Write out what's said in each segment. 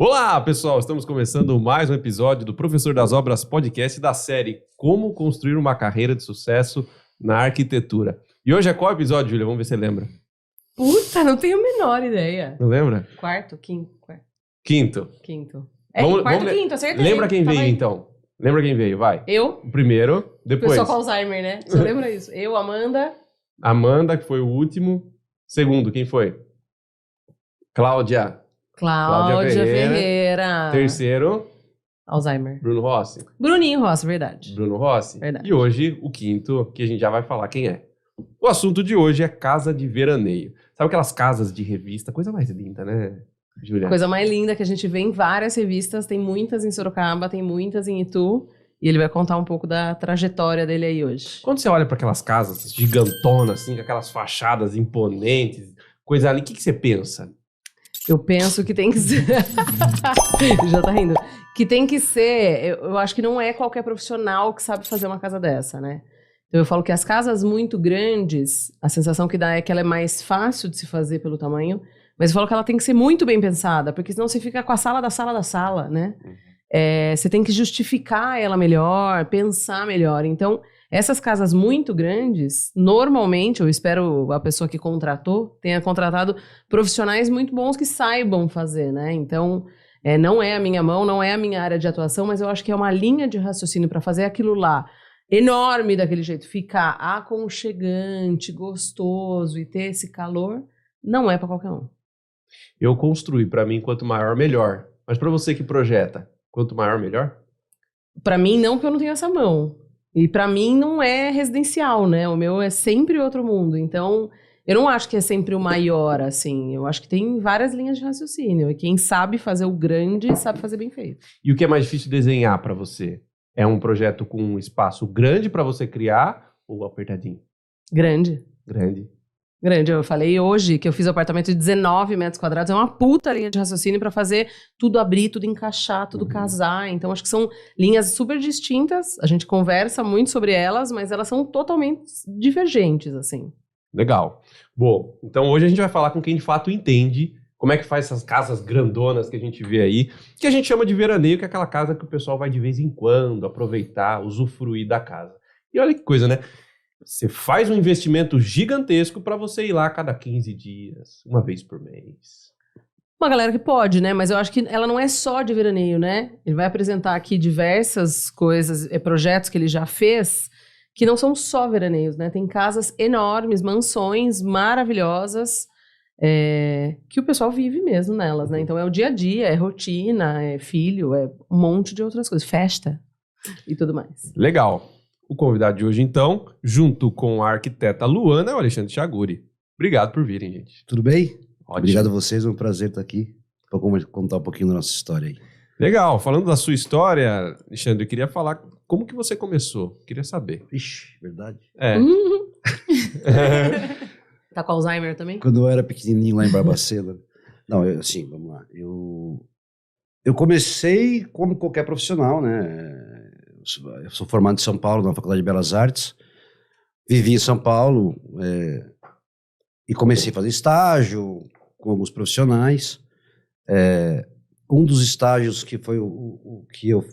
Olá, pessoal! Estamos começando mais um episódio do Professor das Obras podcast da série Como Construir uma Carreira de Sucesso na Arquitetura. E hoje é qual episódio, Júlia? Vamos ver se você lembra. Puta, não tenho a menor ideia. Não lembra? Quarto, quinto. Quinto. Quinto, acertei. Lembra quem veio, então? Lembra quem veio, vai. Eu. O primeiro, depois. Pessoal com Alzheimer, né? Você lembra isso? Eu, Amanda. Amanda, que foi o último. Segundo, quem foi? Cláudia Ferreira. Terceiro, Alzheimer. Bruno Rossi. Bruninho Rossi, verdade. Bruno Rossi. Verdade. E hoje, o quinto, que a gente já vai falar quem é. O assunto de hoje é casa de veraneio. Sabe aquelas casas de revista? Coisa mais linda, né, Júlia? Coisa mais linda que a gente vê em várias revistas. Tem muitas em Sorocaba, tem muitas em Itu. E ele vai contar um pouco da trajetória dele aí hoje. Quando você olha para aquelas casas gigantonas, assim, com aquelas fachadas imponentes, coisa ali, o que você pensa? Eu penso que tem que ser... Já tá rindo. Que tem que ser... Eu acho que não é qualquer profissional que sabe fazer uma casa dessa, né? Então eu falo que as casas muito grandes, a sensação que dá é que ela é mais fácil de se fazer pelo tamanho, mas eu falo que ela tem que ser muito bem pensada, porque senão você fica com a sala da sala da sala, né? Você tem que justificar ela melhor, pensar melhor. Então, essas casas muito grandes, normalmente, eu espero a pessoa que contratou tenha contratado profissionais muito bons que saibam fazer, né? Então, não é a minha mão, não é a minha área de atuação, mas eu acho que é uma linha de raciocínio para fazer aquilo lá enorme daquele jeito, ficar aconchegante, gostoso e ter esse calor, não é para qualquer um. Eu construí, para mim, quanto maior, melhor. Mas para você que projeta, quanto maior, melhor? Para mim, não, porque eu não tenho essa mão. E para mim não é residencial, né? O meu é sempre outro mundo. Então, eu não acho que é sempre o maior, assim. Eu acho que tem várias linhas de raciocínio. E quem sabe fazer o grande, sabe fazer bem feito. E o que é mais difícil desenhar para você? É um projeto com um espaço grande para você criar ou apertadinho? Grande. Grande. Eu falei hoje que eu fiz um apartamento de 19 metros quadrados. É uma puta linha de raciocínio para fazer tudo abrir, tudo encaixar, tudo casar. Então, acho que são linhas super distintas. A gente conversa muito sobre elas, mas elas são totalmente divergentes, assim. Legal. Bom, então hoje a gente vai falar com quem de fato entende como é que faz essas casas grandonas que a gente vê aí, que a gente chama de veraneio, que é aquela casa que o pessoal vai de vez em quando aproveitar, usufruir da casa. E olha que coisa, né? Você faz um investimento gigantesco para você ir lá a cada 15 dias, uma vez por mês. Uma galera que pode, né? Mas eu acho que ela não é só de veraneio, né? Ele vai apresentar aqui diversas coisas, projetos que ele já fez, que não são só veraneios, né? Tem casas enormes, mansões maravilhosas, que o pessoal vive mesmo nelas, né? Então é o dia a dia, é rotina, é filho, é um monte de outras coisas, festa e tudo mais. Legal. O convidado de hoje, então, junto com a arquiteta Luana, é o Alexandre Chaguri. Obrigado por virem, gente. Tudo bem? Ótimo. Obrigado a vocês, é um prazer estar aqui para contar um pouquinho da nossa história aí. Legal. Falando da sua história, Alexandre, eu queria falar como que você começou. Queria saber. Ixi, verdade. Tá com Alzheimer também? Quando eu era pequenininho lá em Barbacena. Não, assim, vamos lá. Eu comecei como qualquer profissional, né? Eu sou formado em São Paulo, na Faculdade de Belas Artes. Vivi em São Paulo e comecei a fazer estágio com alguns profissionais. Um dos estágios que foi o que eu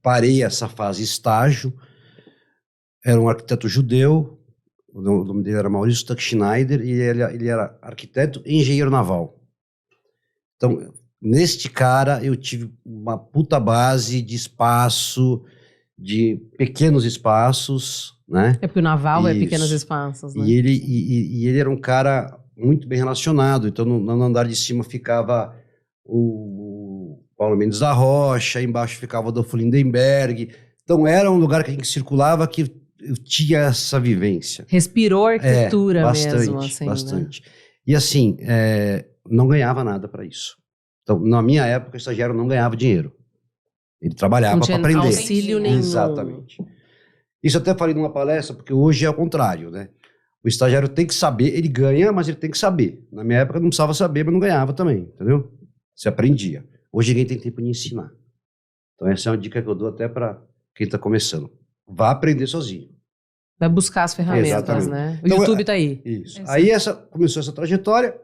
parei essa fase estágio era um arquiteto judeu. O nome dele era Maurício Tuck-Schneider e ele era arquiteto e engenheiro naval. Então, neste cara, eu tive uma puta base de espaço, de pequenos espaços, né? É porque o naval Isso. é pequenos espaços, né? E ele era um cara muito bem relacionado. Então, no andar de cima ficava o Paulo Mendes da Rocha, embaixo ficava o Adolfo Lindenberg. Então, era um lugar que a gente circulava que eu tinha essa vivência. Respirou arquitetura bastante, mesmo, assim, bastante. Né? E assim, não ganhava nada para isso. Então, na minha época, o estagiário não ganhava dinheiro. Ele trabalhava para aprender. Não tinha auxílio nenhum. Exatamente. Isso eu até falei numa palestra, porque hoje é o contrário, né? O estagiário tem que saber, ele ganha, mas ele tem que saber. Na minha época não precisava saber, mas não ganhava também, entendeu? Você aprendia. Hoje ninguém tem tempo de ensinar. Então essa é uma dica que eu dou até para quem está começando. Vá aprender sozinho. Vai buscar as ferramentas, Exatamente. né? O Então, YouTube tá aí. Isso. Exato. Aí começou essa trajetória.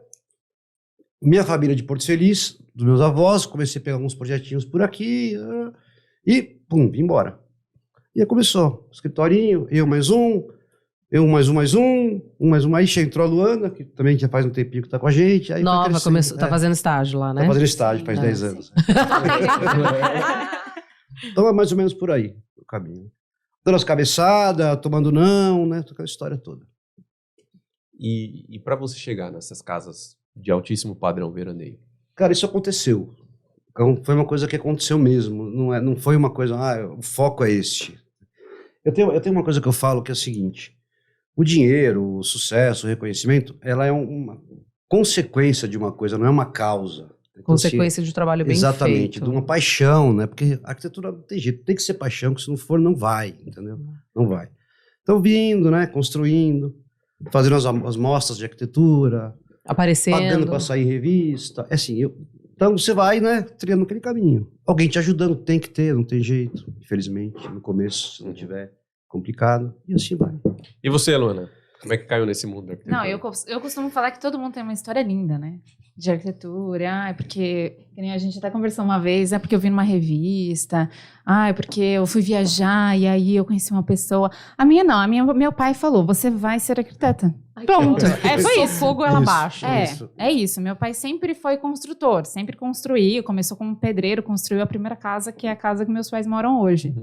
Minha família de Porto Feliz, dos meus avós, comecei a pegar alguns projetinhos por aqui, e pum, vim embora. E aí começou, escritorinho, eu mais um, aí entrou a Luana, que também já faz um tempinho que tá com a gente. Aí Nova, começou, tá fazendo estágio lá, né? Tá fazendo estágio, faz 10 anos. Então é mais ou menos por aí o caminho. Dando as cabeçadas, tomando não, né? Aquela história toda. E para você chegar nessas casas de altíssimo padrão veraneio? Cara, isso aconteceu. Então, foi uma coisa que aconteceu mesmo. Não foi uma coisa, o foco é este. Eu tenho uma coisa que eu falo que é o seguinte: o dinheiro, o sucesso, o reconhecimento, ela é uma consequência de uma coisa, não é uma causa. Então, consequência de um trabalho bem feito. Exatamente, de uma paixão, né? Porque a arquitetura não tem jeito, tem que ser paixão, que se não for, não vai, entendeu? Não vai. Então, vindo, né? Construindo, fazendo as mostras de arquitetura, aparecendo, pagando para sair em revista. É assim, então você vai, né? Trilhando aquele caminho. Alguém te ajudando, tem que ter, não tem jeito, infelizmente, no começo, se não tiver, complicado, e assim vai. E você, Luana? Como é que caiu nesse mundo da arquitetura? Não, eu costumo falar que todo mundo tem uma história linda, né? De arquitetura. É porque, que nem a gente até conversou uma vez, é porque eu vi numa revista, é porque eu fui viajar e aí eu conheci uma pessoa. A minha não, meu pai falou, você vai ser arquiteta. Pronto, foi isso. Fogo ela abaixo. É isso. Meu pai sempre foi construtor, sempre construiu, começou como pedreiro, construiu a primeira casa, que é a casa que meus pais moram hoje.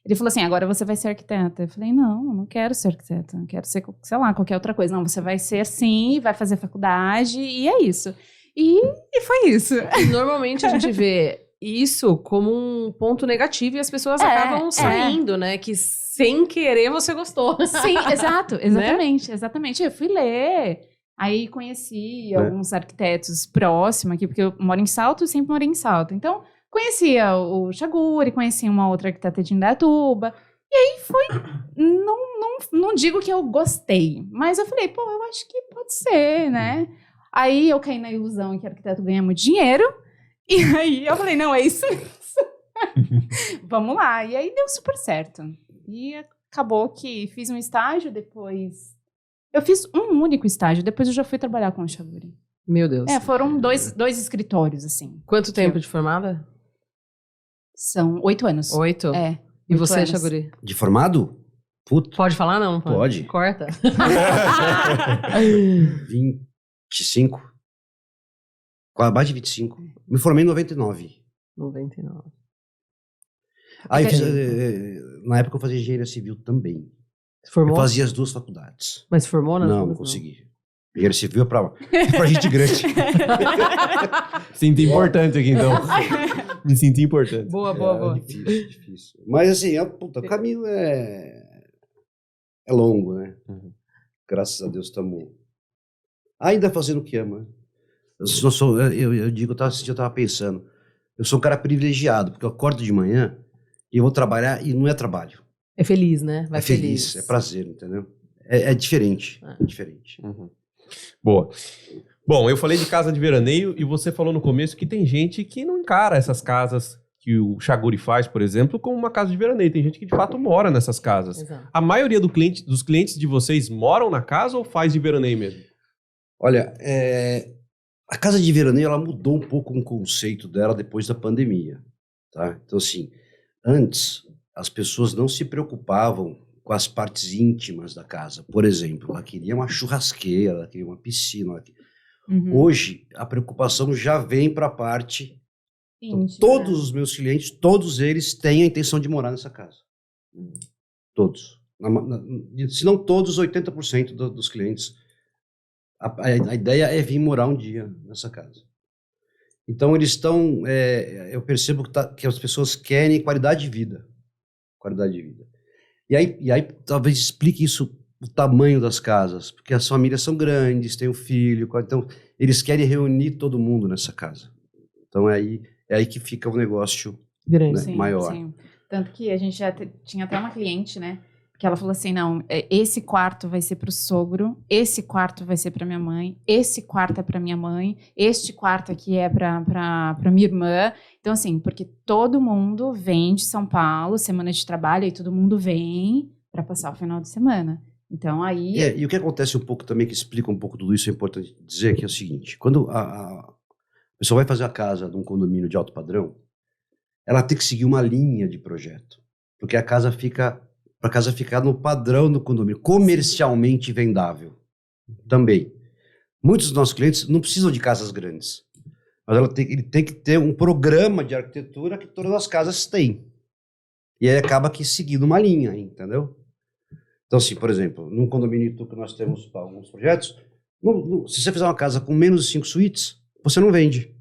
Ele falou assim, agora você vai ser arquiteta. Eu falei, não quero ser arquiteta, não quero ser, sei lá, qualquer outra coisa. Não, você vai ser sim, vai fazer faculdade e é isso. E foi isso. E normalmente a gente vê isso como um ponto negativo e as pessoas acabam saindo, né? Que sem querer você gostou. Sim, exatamente. Eu fui ler, aí conheci alguns arquitetos próximos aqui, porque eu moro em Salto, sempre morei em Salto. Então, conhecia o Chaguri, conhecia uma outra arquiteta de Indaiatuba. E aí foi... Não digo que eu gostei, mas eu falei, pô, eu acho que pode ser, né? Aí eu caí na ilusão que arquiteto ganha muito dinheiro. E aí eu falei, não, é isso mesmo. Vamos lá. E aí deu super certo. E acabou que fiz um estágio, depois... Eu fiz um único estágio, depois eu já fui trabalhar com o Chaguri. Meu Deus. Foram dois escritórios, assim. Quanto tempo de formada? São 8 anos. 8? E você, anos. Chaguri? De formado? Puta. Pode falar, não? Pode. Corta. 25. Mais de 25. Me formei em 99. 99. Aí, na época eu fazia engenharia civil também. Formou? Eu fazia as duas faculdades. Mas formou nas duas? Não consegui. Engenharia civil é pra gente grande. Sinto importante aqui, então. Me senti importante. Boa. Difícil. Mas assim, o caminho é longo, né? Graças a Deus estamos ainda fazendo o que ama. Eu digo, esse dia eu tava pensando, eu sou um cara privilegiado, porque eu acordo de manhã e eu vou trabalhar e não é trabalho. É feliz, né? Vai feliz, é prazer, entendeu? É diferente, é diferente. Boa. Bom, eu falei de casa de veraneio e você falou no começo que tem gente que não encara essas casas que o Chaguri faz, por exemplo, como uma casa de veraneio. Tem gente que de fato mora nessas casas. Exato. A maioria dos clientes de vocês moram na casa ou faz de veraneio mesmo? Olha, a casa de veraneio ela mudou um pouco o conceito dela depois da pandemia, tá? Então assim, antes as pessoas não se preocupavam com as partes íntimas da casa. Por exemplo, ela queria uma churrasqueira, ela queria uma piscina. Hoje, a preocupação já vem para a parte... Então, todos os meus clientes, todos eles têm a intenção de morar nessa casa. Todos. Se não todos, 80% dos clientes. A ideia é vir morar um dia nessa casa. Então, eles estão... eu percebo que as pessoas querem qualidade de vida. Qualidade de vida. E aí, talvez explique isso, o tamanho das casas, porque as famílias são grandes, tem um filho, então eles querem reunir todo mundo nessa casa. Então é aí que fica o negócio grande, né, maior. Sim. Tanto que a gente já tinha até uma cliente, né, que ela falou assim, não, esse quarto vai ser para o sogro, esse quarto vai ser para minha mãe, esse quarto é para minha mãe, este quarto aqui é para minha irmã. Então, assim, porque todo mundo vem de São Paulo, semana de trabalho, e todo mundo vem para passar o final de semana. Então, aí... E o que acontece um pouco também, que explica um pouco tudo isso, é importante dizer, que é o seguinte, quando a A pessoa vai fazer a casa num condomínio de alto padrão, ela tem que seguir uma linha de projeto. Porque a casa fica... Para a casa ficar no padrão do condomínio, comercialmente vendável. Também. Muitos dos nossos clientes não precisam de casas grandes. Mas ele tem que ter um programa de arquitetura que todas as casas têm. E aí acaba aqui seguindo uma linha, entendeu? Então, assim, por exemplo, num condomínio que nós temos para alguns projetos, se você fizer uma casa com menos de 5 suítes, você não vende.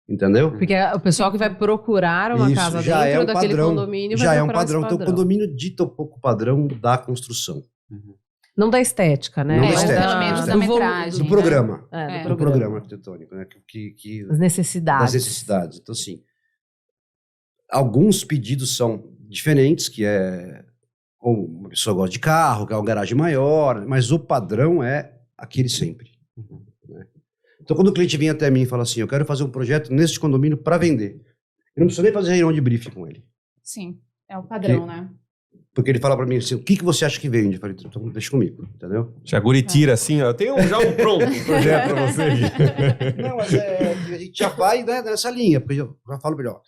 Entendeu? Porque o pessoal que vai procurar uma casa dentro daquele condomínio vai já é um procurar padrão. esse Então, o condomínio dita um pouco o padrão da construção. Não da estética, né? Não da Mas estética. Pelo menos da metragem. Do programa. Do programa arquitetônico. Né? As necessidades. Das necessidades. Então, assim, alguns pedidos são diferentes, que é... Ou uma pessoa gosta de carro, quer uma garagem maior, mas o padrão é aquele sempre. Né? Então, quando o cliente vem até mim e fala assim, eu quero fazer um projeto neste condomínio para vender, eu não preciso nem fazer reunião de briefing com ele. Sim, é o padrão, né? Porque ele fala para mim assim, o que você acha que vende? Eu falei, então deixa comigo, entendeu? Chaguri tira assim, ó, tem já um pronto projeto para você. Não, mas a gente já vai, né, nessa linha, porque eu já falo melhor.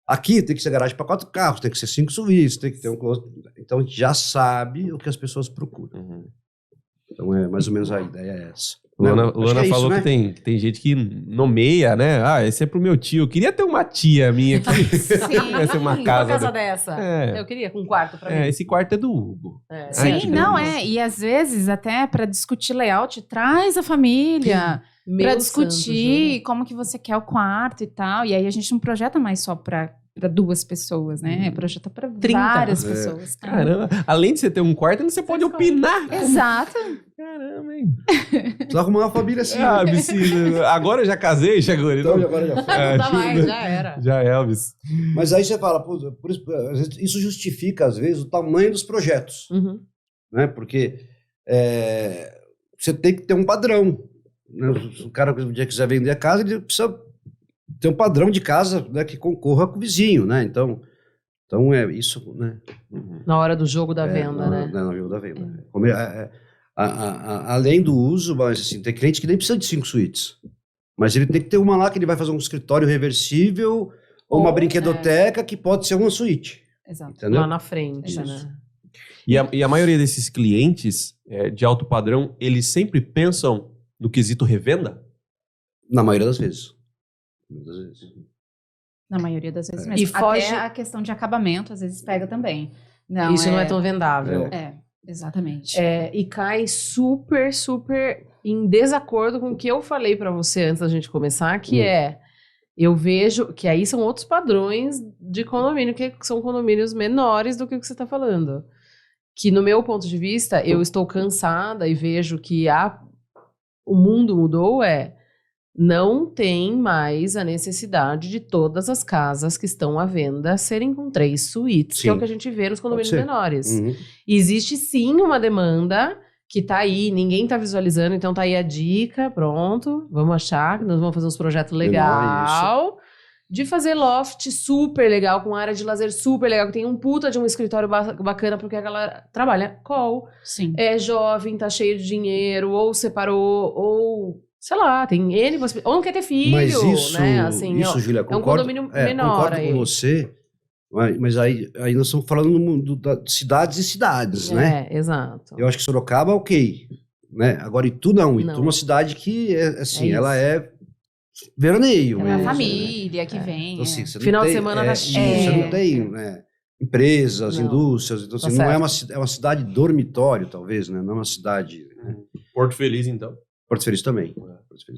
Aqui tem que ser garagem para 4 carros, tem que ser 5 suítes, tem que ter um close. Então a gente já sabe o que as pessoas procuram. Então é mais ou menos a ideia é essa. Luana falou isso, né? que tem gente que nomeia, né? Ah, esse é pro meu tio. Eu queria ter uma tia minha aqui. Sim, ser uma casa dessa. É. Eu queria com um quarto pra mim. Esse quarto é do Hugo. Sim, e às vezes até para discutir layout, traz a família para discutir como que você quer o quarto e tal. E aí a gente não projeta mais só para 2 pessoas, né? Projeta para várias pessoas. Caramba, além de você ter um quarto, você pode opinar. Exato. Caramba, hein? Precisa arrumar uma família assim. Agora eu já casei, Chaguri. Então, agora já foi. Não dá mais, já era. Já é, Elvis. Mas aí você fala, por isso justifica, às vezes, o tamanho dos projetos. Né? Porque você tem que ter um padrão. Né? O cara, um dia quiser vender a casa, ele precisa ter um padrão de casa, né, que concorra com o vizinho, né? Então é isso, né? Na hora do jogo da venda, né? No jogo da venda. Além do uso, mas assim, tem cliente que nem precisa de 5 suítes. Mas ele tem que ter uma lá que ele vai fazer um escritório reversível ou uma brinquedoteca que pode ser uma suíte. Exato. Entendeu? Lá na frente, né? E a maioria desses clientes de alto padrão, eles sempre pensam no quesito revenda? Na maioria das vezes. Na maioria das vezes mesmo. E foge... Até a questão de acabamento, às vezes pega também. Isso não é tão vendável. Exatamente. E cai super, super em desacordo com o que eu falei pra você antes da gente começar, que eu vejo que aí são outros padrões de condomínio, que são condomínios menores do que o que você tá falando. Que no meu ponto de vista, eu estou cansada e vejo que o mundo mudou, não tem mais a necessidade de todas as casas que estão à venda serem com 3 suítes, que é o que a gente vê nos condomínios menores. Existe sim uma demanda que tá aí, ninguém tá visualizando, então tá aí a dica, pronto, vamos achar que nós vamos fazer uns projetos legal de fazer loft super legal, com área de lazer super legal, que tem um puta de um escritório bacana, porque a galera trabalha Sim. É jovem, tá cheio de dinheiro, ou separou, ou... Sei lá, tem N possibilidades. Ou não quer ter filho, mas isso, né? Assim, Julia, é um condomínio menor. Concordo com você, mas aí nós estamos falando no mundo de cidades e cidades, né? Exato. Eu acho que Sorocaba, ok. Né? Agora, Itu não. Itu é uma cidade que, ela é veraneio. É uma família que vem. Então, assim, Final de semana tá cheio. Você não tem, né? Empresas, indústrias. Então, assim, não é uma cidade dormitório, talvez, né? Não é uma cidade... Né? Porto Feliz, então. Porto Feliz também.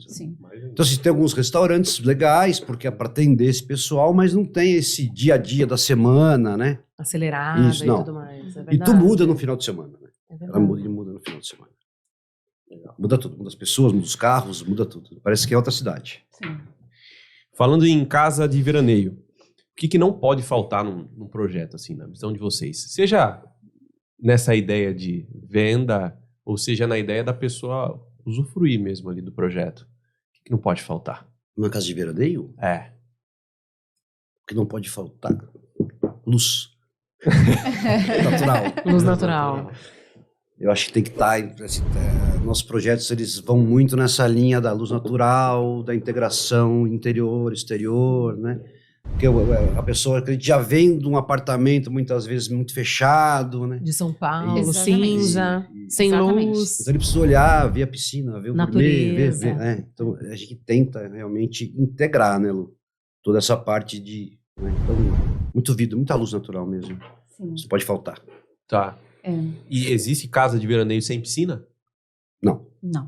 Sim. Então, assim, tem alguns restaurantes legais, porque é para atender esse pessoal, mas não tem esse dia a dia da semana, né? Acelerado e tudo mais. E tu muda no final de semana, né? Ela muda no final de semana. Muda tudo. Muda as pessoas, muda os carros, muda tudo. Parece que é outra cidade. Sim. Falando em casa de veraneio, o que não pode faltar num projeto, assim, na visão de vocês? Seja nessa ideia de venda, ou seja na ideia da pessoa usufruir mesmo ali do projeto. O que não pode faltar? Numa casa de veraneio? O que não pode faltar? Luz. Natural. Luz natural. Eu acho que tem que estar... Assim, nossos projetos, eles vão muito nessa linha da luz natural, da integração interior-exterior, né? Porque a pessoa que a gente já vem de um apartamento, muitas vezes, muito fechado, né? De São Paulo, Exatamente. cinza, sem Exatamente. luz. Então ele precisa olhar, ver a piscina, ver o Natureza. gourmet, né? Então a gente tenta realmente integrar, né, Lu? Toda essa parte de... Né? Então, muito vidro, muita luz natural mesmo. Sim. Isso pode faltar. Tá. É. E existe casa de veraneio sem piscina? Não. Não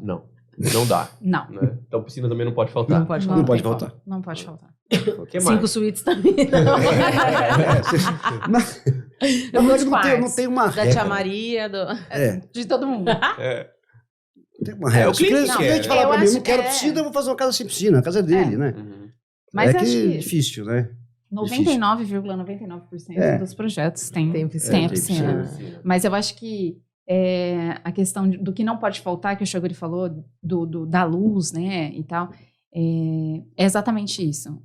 dá. Não. Né? Então piscina também não pode faltar. Não pode Não faltar. pode tem faltar. como. Não pode faltar. O que mais? 5 suítes também. Não. Na verdade, não quartos. tem uma Da regra. tia Maria, do... É, De todo mundo. É. não tem uma regra. o Se o cliente cliente quer. falar Eu pra mim, eu não acho quero que é. piscina, eu vou fazer uma casa sem piscina. A casa é dele, né? Uhum. Mas é acho que é que difícil, né? 99,99% É. dos projetos tem Tem piscina. Tem a Tem piscina. piscina. Mas eu acho que a questão do que não pode faltar, que o Shoguri falou, da luz, né, e tal, é exatamente isso.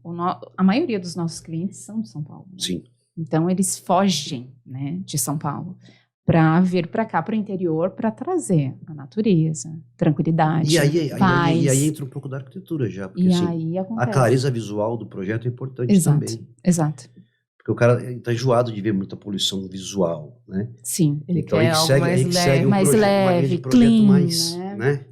A maioria dos nossos clientes são de São Paulo. Né? Sim. Então, eles fogem, né, de São Paulo para vir para cá, para o interior, para trazer a natureza, tranquilidade, E aí paz. entra um pouco da arquitetura já. Porque E assim, aí a acontece. clareza visual do projeto é importante Exato, também. exato. Porque o cara está enjoado de ver muita poluição visual, né? Sim. Ele Então quer a gente algo segue, mais a gente leve. segue um mais projeto, uma linha leve, de projeto clean, mais, né?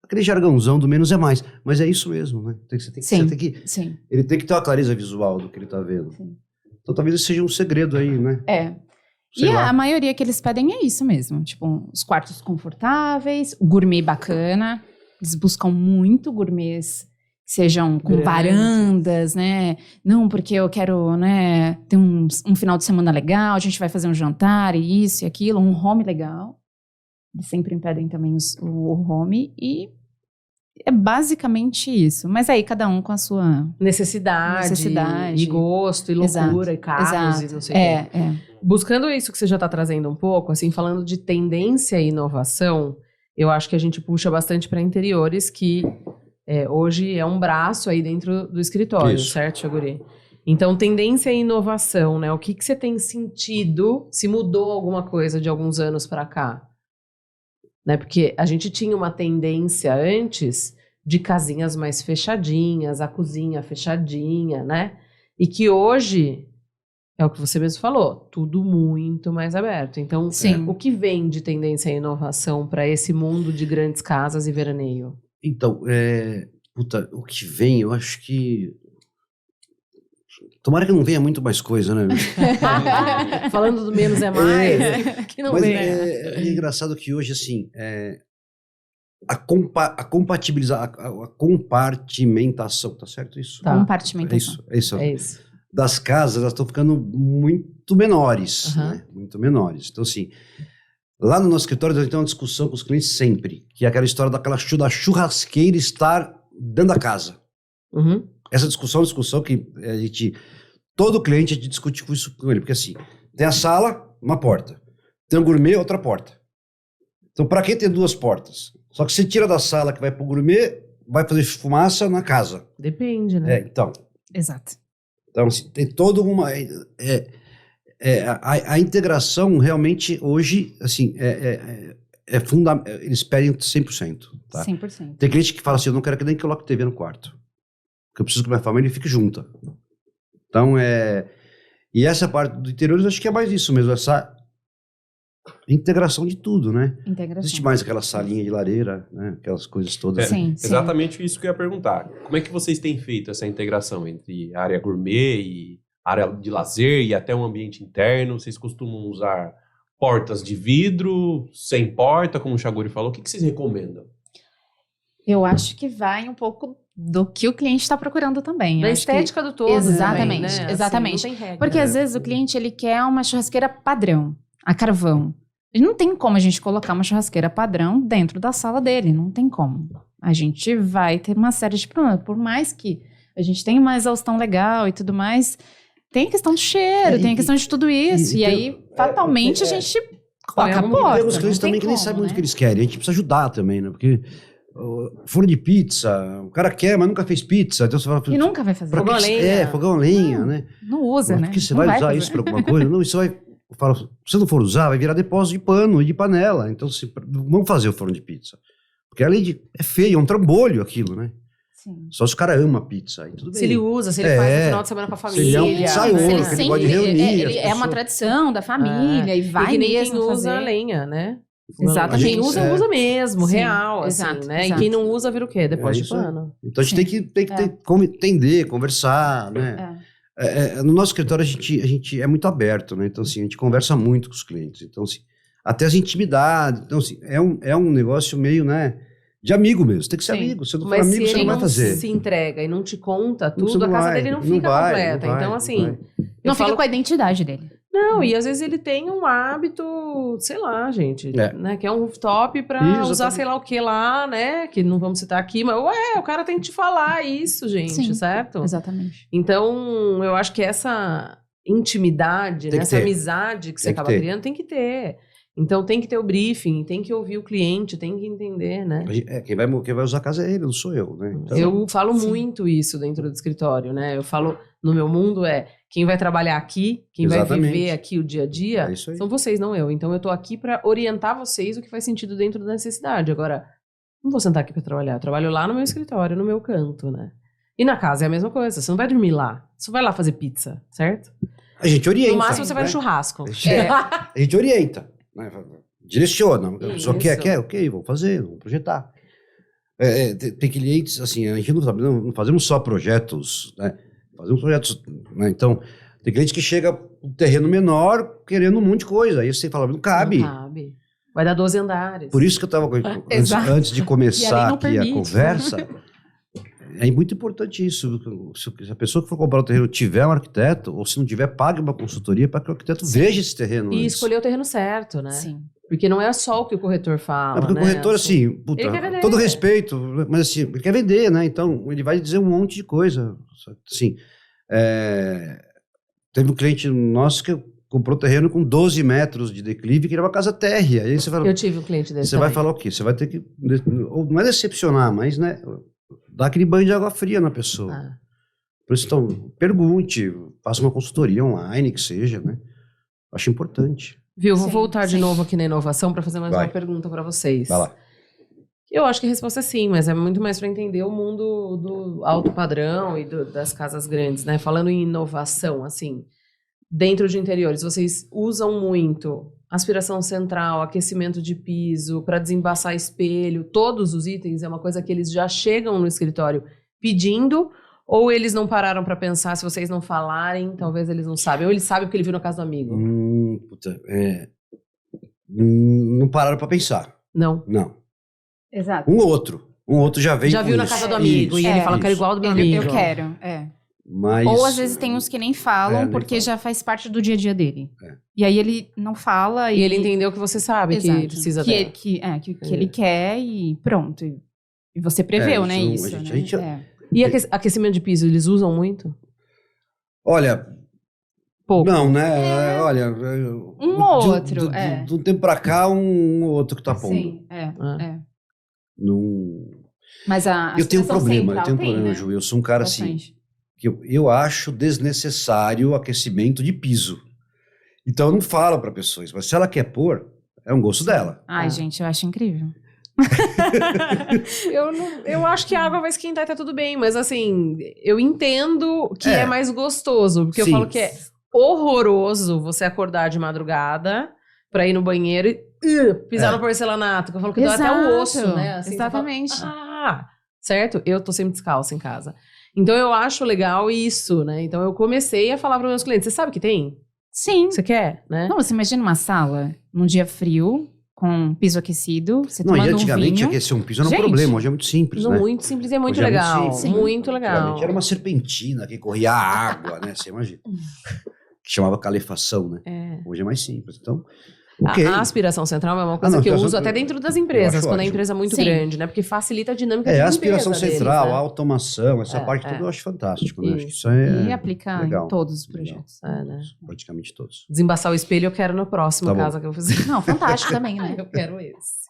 Aquele jargãozão do menos é mais. Mas é isso mesmo, né? Sim. Sim. Ele tem que ter uma clareza visual do que ele está vendo. Sim. Então talvez isso seja um segredo aí, né? É. Sei E lá. a maioria que eles pedem é isso mesmo. Tipo, os quartos confortáveis, o gourmet bacana. Eles buscam muito gourmets que sejam com Grandes. varandas, né? Não, porque eu quero, né, ter um final de semana legal, a gente vai fazer um jantar e isso e aquilo, um home legal. Eles sempre pedem também o home e é basicamente isso. Mas aí cada um com a sua... Necessidade, e gosto, e loucura, Exato, e carros, exato. e não sei o quê. É. Buscando isso que você já está trazendo um pouco, assim, falando de tendência e inovação, eu acho que a gente puxa bastante para interiores, que hoje é um braço aí dentro do escritório, Isso. certo, Shoguri? Então, tendência e inovação, né? O que você tem sentido, se mudou alguma coisa de alguns anos para cá? Né? Porque a gente tinha uma tendência antes de casinhas mais fechadinhas, a cozinha fechadinha, né? E que hoje... É o que você mesmo falou, tudo muito mais aberto. Então, Sim. o que vem de tendência e inovação para esse mundo de grandes casas e veraneio? Então, o que vem, eu acho que... Tomara que não venha muito mais coisa, né? Falando do menos é mais, que não Mas vem. é engraçado que hoje, assim, a compartimentação, tá certo isso? Tá. Compartimentação. É isso. É isso. Das casas, elas estão ficando muito menores, Aham. né? Muito menores. Então, assim, lá no nosso escritório, a gente tem uma discussão com os clientes sempre, que é aquela história da churrasqueira estar dentro da casa. Uhum. Essa discussão é uma discussão que todo cliente a gente discute com isso com ele, porque assim, tem a sala, uma porta, tem um gourmet, outra porta. Então, para que ter duas portas? Só que você tira da sala que vai pro gourmet, vai fazer fumaça na casa. Depende, né? Então, Exato. assim, tem toda uma... a integração realmente hoje, assim, fundamental. Eles pedem 100%. Tá? 100%. Tem cliente que fala assim, eu não quero que nem coloque TV no quarto. Porque eu preciso que minha família fique junta. Então, e essa parte do interior, eu acho que é mais isso mesmo, essa integração de tudo, né? Integração. Existe mais aquela salinha de lareira, né? Aquelas coisas todas. Sim, sim. Exatamente isso que eu ia perguntar. Como é que vocês têm feito essa integração entre área gourmet e área de lazer e até um ambiente interno? Vocês costumam usar portas de vidro, sem porta, como o Shoguri falou? O que vocês recomendam? Eu acho que vai um pouco do que o cliente está procurando também. Da Eu acho que- estética do todo. Exatamente, também, né? exatamente. Assim, não tem regra. Porque às vezes o cliente ele quer uma churrasqueira padrão, a carvão. E não tem como a gente colocar uma churrasqueira padrão dentro da sala dele, não tem como. A gente vai ter uma série de problemas. Por mais que a gente tenha uma exaustão legal e tudo mais, tem a questão do cheiro, tem a questão de tudo isso. E, aí, fatalmente, a gente coloca a Põe porta. E temos não clientes tem também que nem como, sabem muito né? o que eles querem. A gente precisa ajudar também, né? Porque forno de pizza, o cara quer, mas nunca fez pizza. Então você fala, E nunca vai fazer. pra que Fogão a que- lenha. Fogão a lenha, né? Não usa, Por né? que você Não vai usar fazer. isso para alguma coisa? Não, isso vai... falo, se você não for usar, vai virar depósito de pano e de panela. Então, vamos fazer o forno de pizza. Porque além de... É feio, é um trambolho aquilo, né? Sim. Só se o cara ama pizza, aí tudo bem. Se ele usa, se ele faz no final de semana com a família. Se ele é um saior, Se ele que ele sempre- gosta de reunir as é uma pessoas. tradição da família e vai e que nem mesmo quem usa fazer. lenha, né? Exatamente. Quem usa, É. usa mesmo, Sim, real, assim, exato, né? exato. E quem não usa, vira o quê? Depois É de isso aí. pano. Então a gente tem que entender, conversar, né? No nosso escritório a gente é muito aberto, né? Então, assim, a gente conversa muito com os clientes. Então, assim, até as intimidades. Então, assim, é um negócio meio, né? De amigo mesmo. Tem que ser Sim. amigo. Se não for Mas amigo, se você ele não vai não fazer. se entrega e não te conta Você tudo, não a casa vai, dele não não fica vai, completa. não vai, Então, não assim... vai. Não eu fica falo- com a identidade dele. Não, e às vezes ele tem um hábito, sei lá, gente, né? Que é um rooftop pra Isso, usar exatamente. sei lá o que lá, né? Que não vamos citar aqui, mas o cara tem que te falar isso, gente, Sim. certo? Exatamente. Então, eu acho que essa intimidade, Tem né, que essa ter. amizade que você Tem que acaba ter. criando, tem que ter. Então, tem que ter o briefing, tem que ouvir o cliente, tem que entender, né? Quem vai usar a casa é ele, não sou eu, né? Então, Eu falo Sim. muito isso dentro do escritório, né? Eu falo, no meu mundo quem vai trabalhar aqui, quem vai Exatamente. viver aqui o dia a dia, É isso aí. são vocês, não eu. Então eu tô aqui pra orientar vocês o que faz sentido dentro da necessidade. Agora, não vou sentar aqui pra trabalhar, eu trabalho lá no meu escritório, no meu canto, né? E na casa é a mesma coisa, você não vai dormir lá, você vai lá fazer pizza, certo? a gente orienta. No máximo você vai né? no churrasco. A gente orienta, né? Direciona. A pessoa Isso. quer, ok, vamos fazer, vamos projetar. Tem clientes, assim, a gente não fazemos só projetos, né? Fazemos projetos, né? Então, tem cliente que chega um terreno menor querendo um monte de coisa. Aí você fala, não cabe. Não cabe. Vai dar 12 andares. Por isso que eu estava Exato. antes de E começar ali não aqui a permite, conversa. É muito importante isso. Se a pessoa que for comprar o terreno tiver um arquiteto, ou se não tiver, pague uma consultoria para que o arquiteto veja esse terreno. E antes. escolher o terreno certo, né? Sim. Porque não é só o que o corretor fala, Porque né? o corretor, assim, puta, ele quer vender. todo respeito, mas assim, ele quer vender, né? Então, ele vai dizer um monte de coisa. Assim, teve um cliente nosso que comprou terreno com 12 metros de declive, que era uma casa térrea. Aí você fala, Eu tive um cliente desse você vai também. falar o quê? Você vai ter que, não é decepcionar, mas, né, dar aquele banho de água fria na pessoa. Ah. Por isso, então, pergunte, faça uma consultoria online, que seja, né? Acho importante. Viu, vou Sim, voltar de sim. novo aqui na inovação para fazer mais Vai. uma pergunta para vocês. Vai lá. Eu acho que a resposta é sim, mas é muito mais para entender o mundo do alto padrão e das casas grandes, né? Falando em inovação, assim, dentro de interiores, vocês usam muito aspiração central, aquecimento de piso, para desembaçar espelho, todos os itens, é uma coisa que eles já chegam no escritório pedindo, ou eles não pararam para pensar, se vocês não falarem, talvez eles não sabem, ou eles sabem porque ele viu na casa do amigo. Não pararam para pensar. Não. Não. Exato. Um outro já veio Já com viu na isso. casa do amigo, e ele fala, quero igual do meu amigo. Eu quero, Mas, Ou às vezes tem uns que nem falam, nem porque falam. já faz parte do dia a dia dele. É. E aí ele não fala E ele entendeu que você sabe Exato. que precisa que, dela. que ele quer e pronto. E você preveu, né, isso, isso, a né? gente- E aquecimento de piso, eles usam muito? Olha, Pouco. não, né? Olha, Um ou outro, de um tempo pra cá, um ou outro que tá pondo. Sim, Ah. Não... Mas a Eu tenho um situação problema, central eu tenho um tem, problema, né? Ju. Eu sou um cara assim, Bastante. que eu acho desnecessário o aquecimento de piso. Então eu não falo pra pessoas, mas se ela quer pôr, é um gosto dela. Ai, Ah. gente, eu acho incrível. Eu acho que a água vai esquentar e tá tudo bem, mas assim, eu entendo que é mais gostoso, porque Sim. eu falo que é horroroso você acordar de madrugada pra ir no banheiro e pisar no porcelanato, que eu falo que dói até o osso, Exato, né? Assim, você exatamente. fala, certo? Eu tô sempre descalça em casa. Então eu acho legal isso, né? Então eu comecei a falar para meus clientes, você sabe o que tem? Sim. Você quer, né? Não, você imagina uma sala num dia frio, com piso aquecido, você Não, e tomando um antigamente vinho. aquecer um piso era um Gente, problema, hoje é muito simples, né? Muito simples e é muito Hoje é muito legal. simples. Muito legal. Antigamente era uma serpentina que corria água, né? Você imagina. Que chamava calefação, né? É. Hoje é mais simples. Então, ok. A aspiração central é uma coisa não, que eu aspiração- uso até dentro das eu empresas, acho quando a ótimo. empresa é muito Sim. grande, né? Porque facilita a dinâmica de A limpeza aspiração deles, central, né? a automação, essa parte é. toda eu acho fantástico, né? Acho que Isso. isso é E aplicar legal. em todos os Legal. projetos. É, né? Praticamente todos. Desembaçar o espelho eu quero no próximo Tá bom. casa que eu fizer. Não, fantástico também, né? Eu quero esse.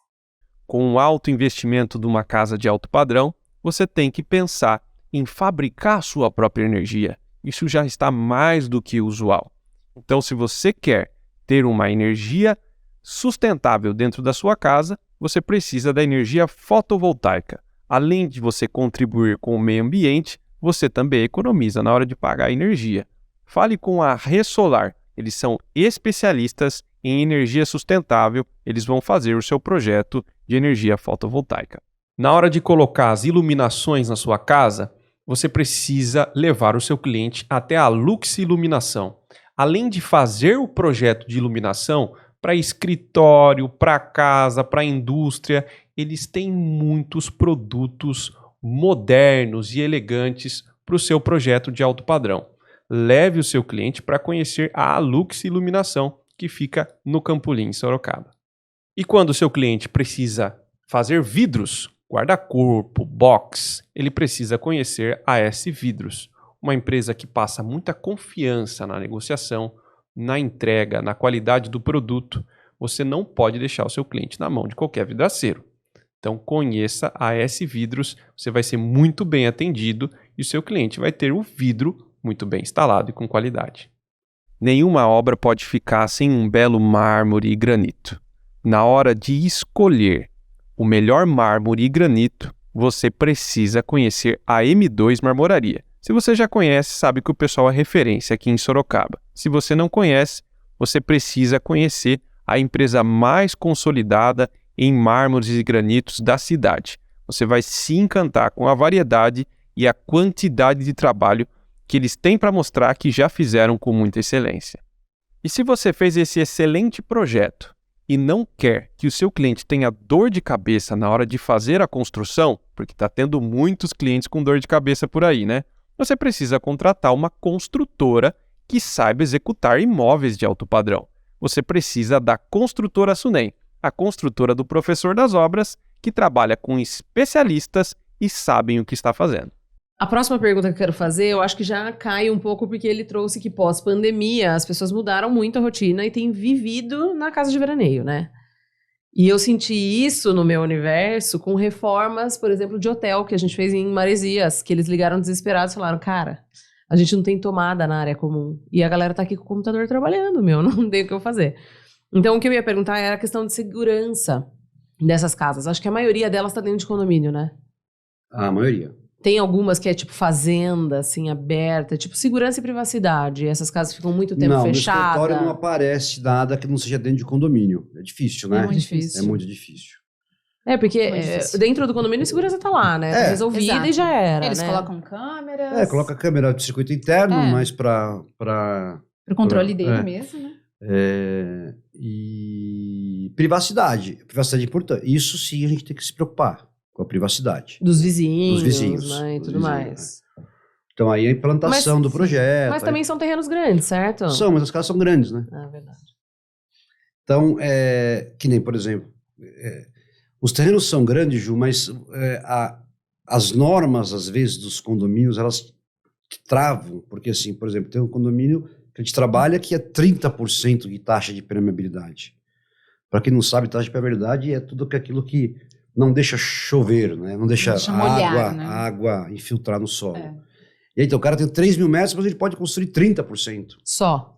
Com o alto investimento de uma casa de alto padrão, você tem que pensar em fabricar sua própria energia. Isso já está mais do que usual. Então, se você quer ter uma energia sustentável dentro da sua casa, você precisa da energia fotovoltaica. Além de você contribuir com o meio ambiente, você também economiza na hora de pagar a energia. Fale com a Resolar. Eles são especialistas em energia sustentável. Eles vão fazer o seu projeto de energia fotovoltaica. Na hora de colocar as iluminações na sua casa, você precisa levar o seu cliente até a Lux Iluminação. Além de fazer o projeto de iluminação para escritório, para casa, para indústria, eles têm muitos produtos modernos e elegantes para o seu projeto de alto padrão. Leve o seu cliente para conhecer a Lux Iluminação, que fica no Campolim, em Sorocaba. E quando o seu cliente precisa fazer vidros, guarda-corpo, box, ele precisa conhecer a S Vidros, uma empresa que passa muita confiança na negociação, na entrega, na qualidade do produto. Você não pode deixar o seu cliente na mão de qualquer vidraceiro. Então conheça a S Vidros, você vai ser muito bem atendido e o seu cliente vai ter o vidro muito bem instalado e com qualidade. Nenhuma obra pode ficar sem um belo mármore e granito. Na hora de escolher o melhor mármore e granito, você precisa conhecer a M2 Marmoraria. Se você já conhece, sabe que o pessoal é referência aqui em Sorocaba. Se você não conhece, você precisa conhecer a empresa mais consolidada em mármores e granitos da cidade. Você vai se encantar com a variedade e a quantidade de trabalho que eles têm para mostrar que já fizeram com muita excelência. E se você fez esse excelente projeto e não quer que o seu cliente tenha dor de cabeça na hora de fazer a construção, porque está tendo muitos clientes com dor de cabeça por aí, né? Você precisa contratar uma construtora que saiba executar imóveis de alto padrão. Você precisa da Construtora Sunem, a construtora do professor das obras, que trabalha com especialistas e sabem o que está fazendo. A próxima pergunta que eu quero fazer, eu acho que já cai um pouco porque ele trouxe que pós-pandemia as pessoas mudaram muito a rotina e têm vivido na casa de veraneio, né? E eu senti isso no meu universo com reformas, por exemplo, de hotel que a gente fez em Maresias, que eles ligaram desesperados e falaram, cara, a gente não tem tomada na área comum. E a galera tá aqui com o computador trabalhando, não tem o que eu fazer. Então, o que eu ia perguntar era a questão de segurança dessas casas. Acho que a maioria delas tá dentro de condomínio, né? A maioria. Tem algumas que é tipo fazenda, assim, aberta, tipo segurança e privacidade. Essas casas ficam muito tempo fechadas. No escritório não aparece nada que não seja dentro de condomínio. É difícil, né? É muito difícil. É muito difícil. É, porque dentro do condomínio a segurança tá lá, né? Tá resolvida exato. E já era, Eles né? colocam câmeras. Coloca a câmera de circuito interno, mas para o controle dele mesmo, né? E privacidade. Privacidade é importante. Isso sim a gente tem que se preocupar com a privacidade. Dos vizinhos, né? E tudo mais. Né? Então aí a implantação do projeto. Mas também são terrenos grandes, certo? São, mas as casas são grandes, né? Ah, verdade. Então, que nem, por exemplo, os terrenos são grandes, Ju, mas as normas, às vezes, dos condomínios, elas travam, porque assim, por exemplo, tem um condomínio que a gente trabalha que é 30% de taxa de permeabilidade. Para quem não sabe, taxa de permeabilidade é tudo aquilo que não deixa chover, né? Não deixa água infiltrar no solo. E aí, então, o cara tem 3 mil metros, mas ele pode construir 30%. Só.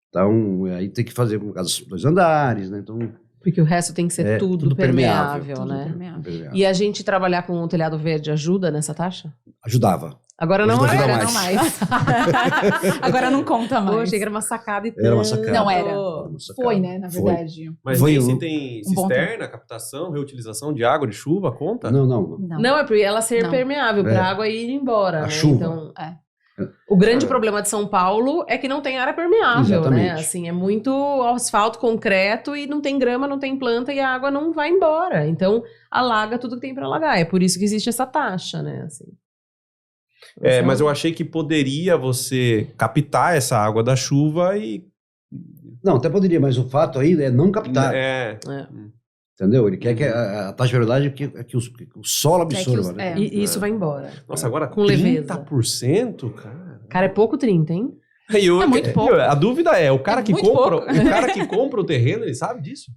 Então, aí tem que fazer, no caso, 2 andares, né? Então, porque o resto tem que ser tudo permeável, tudo né? permeável. E a gente trabalhar com o telhado verde ajuda nessa taxa? Ajudava. Agora não Ajuda era. Não mais. Agora não conta mais. Pô, achei que era uma sacada e Era uma sacada. Não era. Uma sacada. Foi, né? Na verdade. Mas Foi se tem cisterna, captação, reutilização de água de chuva, conta? Não, é para ela ser permeável, para a água ir embora, né? Chuva. Então, o grande problema de São Paulo é que não tem área permeável, Exatamente. né? Assim, é muito asfalto, concreto e não tem grama, não tem planta e a água não vai embora. Então, alaga tudo que tem para alagar. É por isso que existe essa taxa, né? Assim. Mas eu achei que poderia você captar essa água da chuva e... Não, até poderia, mas o fato aí é não captar. Entendeu? Ele quer que a taxa de verdade é que o solo absorva, né? E isso vai embora. Nossa, agora com leveza. 30%, cara. Cara, é pouco 30, hein? É muito pouco. A dúvida é, o cara que compra o terreno, ele sabe disso?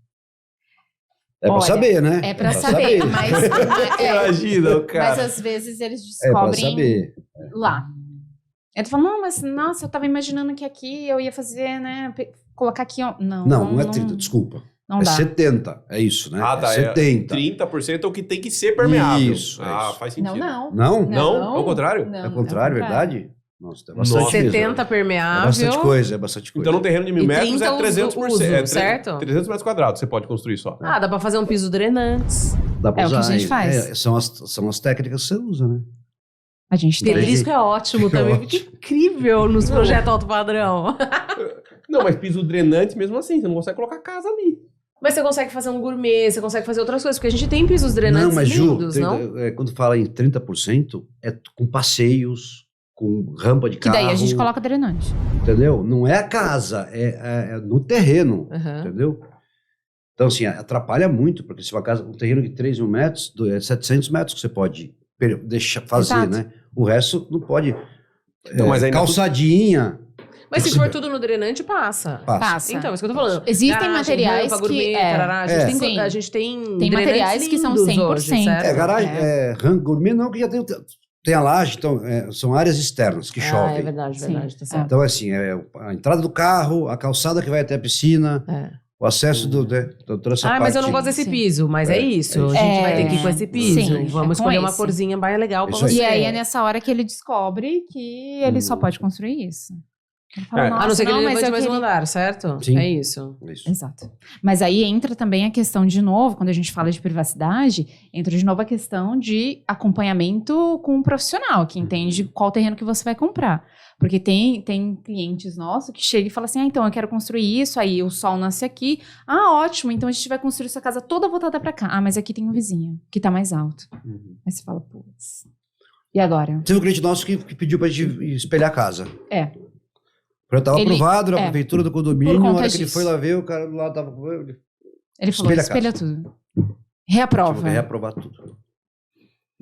É pra saber, né? É pra saber, mas... Imagina o cara. Mas às vezes eles É pra descobrem saber. lá. Aí tu fala, não, mas nossa, eu tava imaginando que aqui eu ia fazer, né? Colocar aqui, ó. Não é 30, desculpa. Não é dá. 70, é isso, né? Ah, tá. É 70. 30% é o que tem que ser permeável. Isso, é Ah, isso. faz sentido. Não. Não? Ao contrário? Não, É o contrário, verdade? Nossa, tem Nossa. bastante 70 É permeável. bastante coisa, é bastante coisa. Então, num terreno de 1.000 E metros 30 é 300%. uso, é certo? 300 metros quadrados você pode construir só. Ah, dá pra fazer um piso drenante. Dá pra É o que a usar, gente faz. São as técnicas que você usa, né? A gente tem. Pedrisco é ótimo também. ótimo. Que incrível nos projetos alto padrão. Não, mas piso drenante mesmo assim, você não consegue colocar casa ali. Mas você consegue fazer um gourmet, você consegue fazer outras coisas, porque a gente tem pisos drenantes Não, mas Ju, lindos, não? quando fala em 30%, é com passeios, com rampa de Que carro. daí a gente coloca drenante. Entendeu? Não é a casa, é no terreno, Aham. entendeu? Então, assim, atrapalha muito, porque se uma casa, um terreno de 3 mil metros, é 700 metros que você pode deixar fazer, Exato. né? O resto não pode. Então, mas ainda calçadinha, Mas se Você- for tudo no drenante, passa. Passa. Então, é isso que eu tô falando. Existem Garagem, materiais rampa, que- gourmet, é. tarará, É. Tem, a gente tem Tem drenantes materiais que são lindos 100%. hoje, certo? garagem, gourmet não, que já tem a laje, então são áreas externas que Ah, chovem. é verdade, Sim. verdade, tá certo. Então, assim, a entrada do carro, a calçada que vai até a piscina, É. o acesso toda essa Ah, parte. mas eu não gosto desse Sim. piso, mas é, isso. A gente vai ter que ir com esse piso. Sim, Vamos é com escolher uma esse. corzinha bem legal pra Isso aí. você. E aí é nessa hora que ele descobre que ele só pode construir isso. Ele fala, É. A não "Nossa, ser que ele mas levante eu mais um queria-" andar, certo? Sim. É isso. Isso. Exato. Mas aí entra também a questão, de novo, quando a gente fala de privacidade, entra de novo a questão de acompanhamento com um profissional, que entende qual terreno que você vai comprar. Porque tem clientes nossos que chegam e falam assim, então eu quero construir isso, aí o sol nasce aqui. Ah, ótimo, então a gente vai construir essa casa toda voltada pra cá. Ah, mas aqui tem um vizinho, que tá mais alto. Uhum. Aí você fala, putz. E agora? Teve um cliente nosso que pediu pra gente espelhar a casa. É. O projeto estava Ele- aprovado na é. prefeitura do condomínio, Por a conta hora que ele disso. foi lá ver, o cara do lado tava com ele. Ele falou, Espelha a espelha casa. tudo. Reaprova. Tive que reaprovar tudo.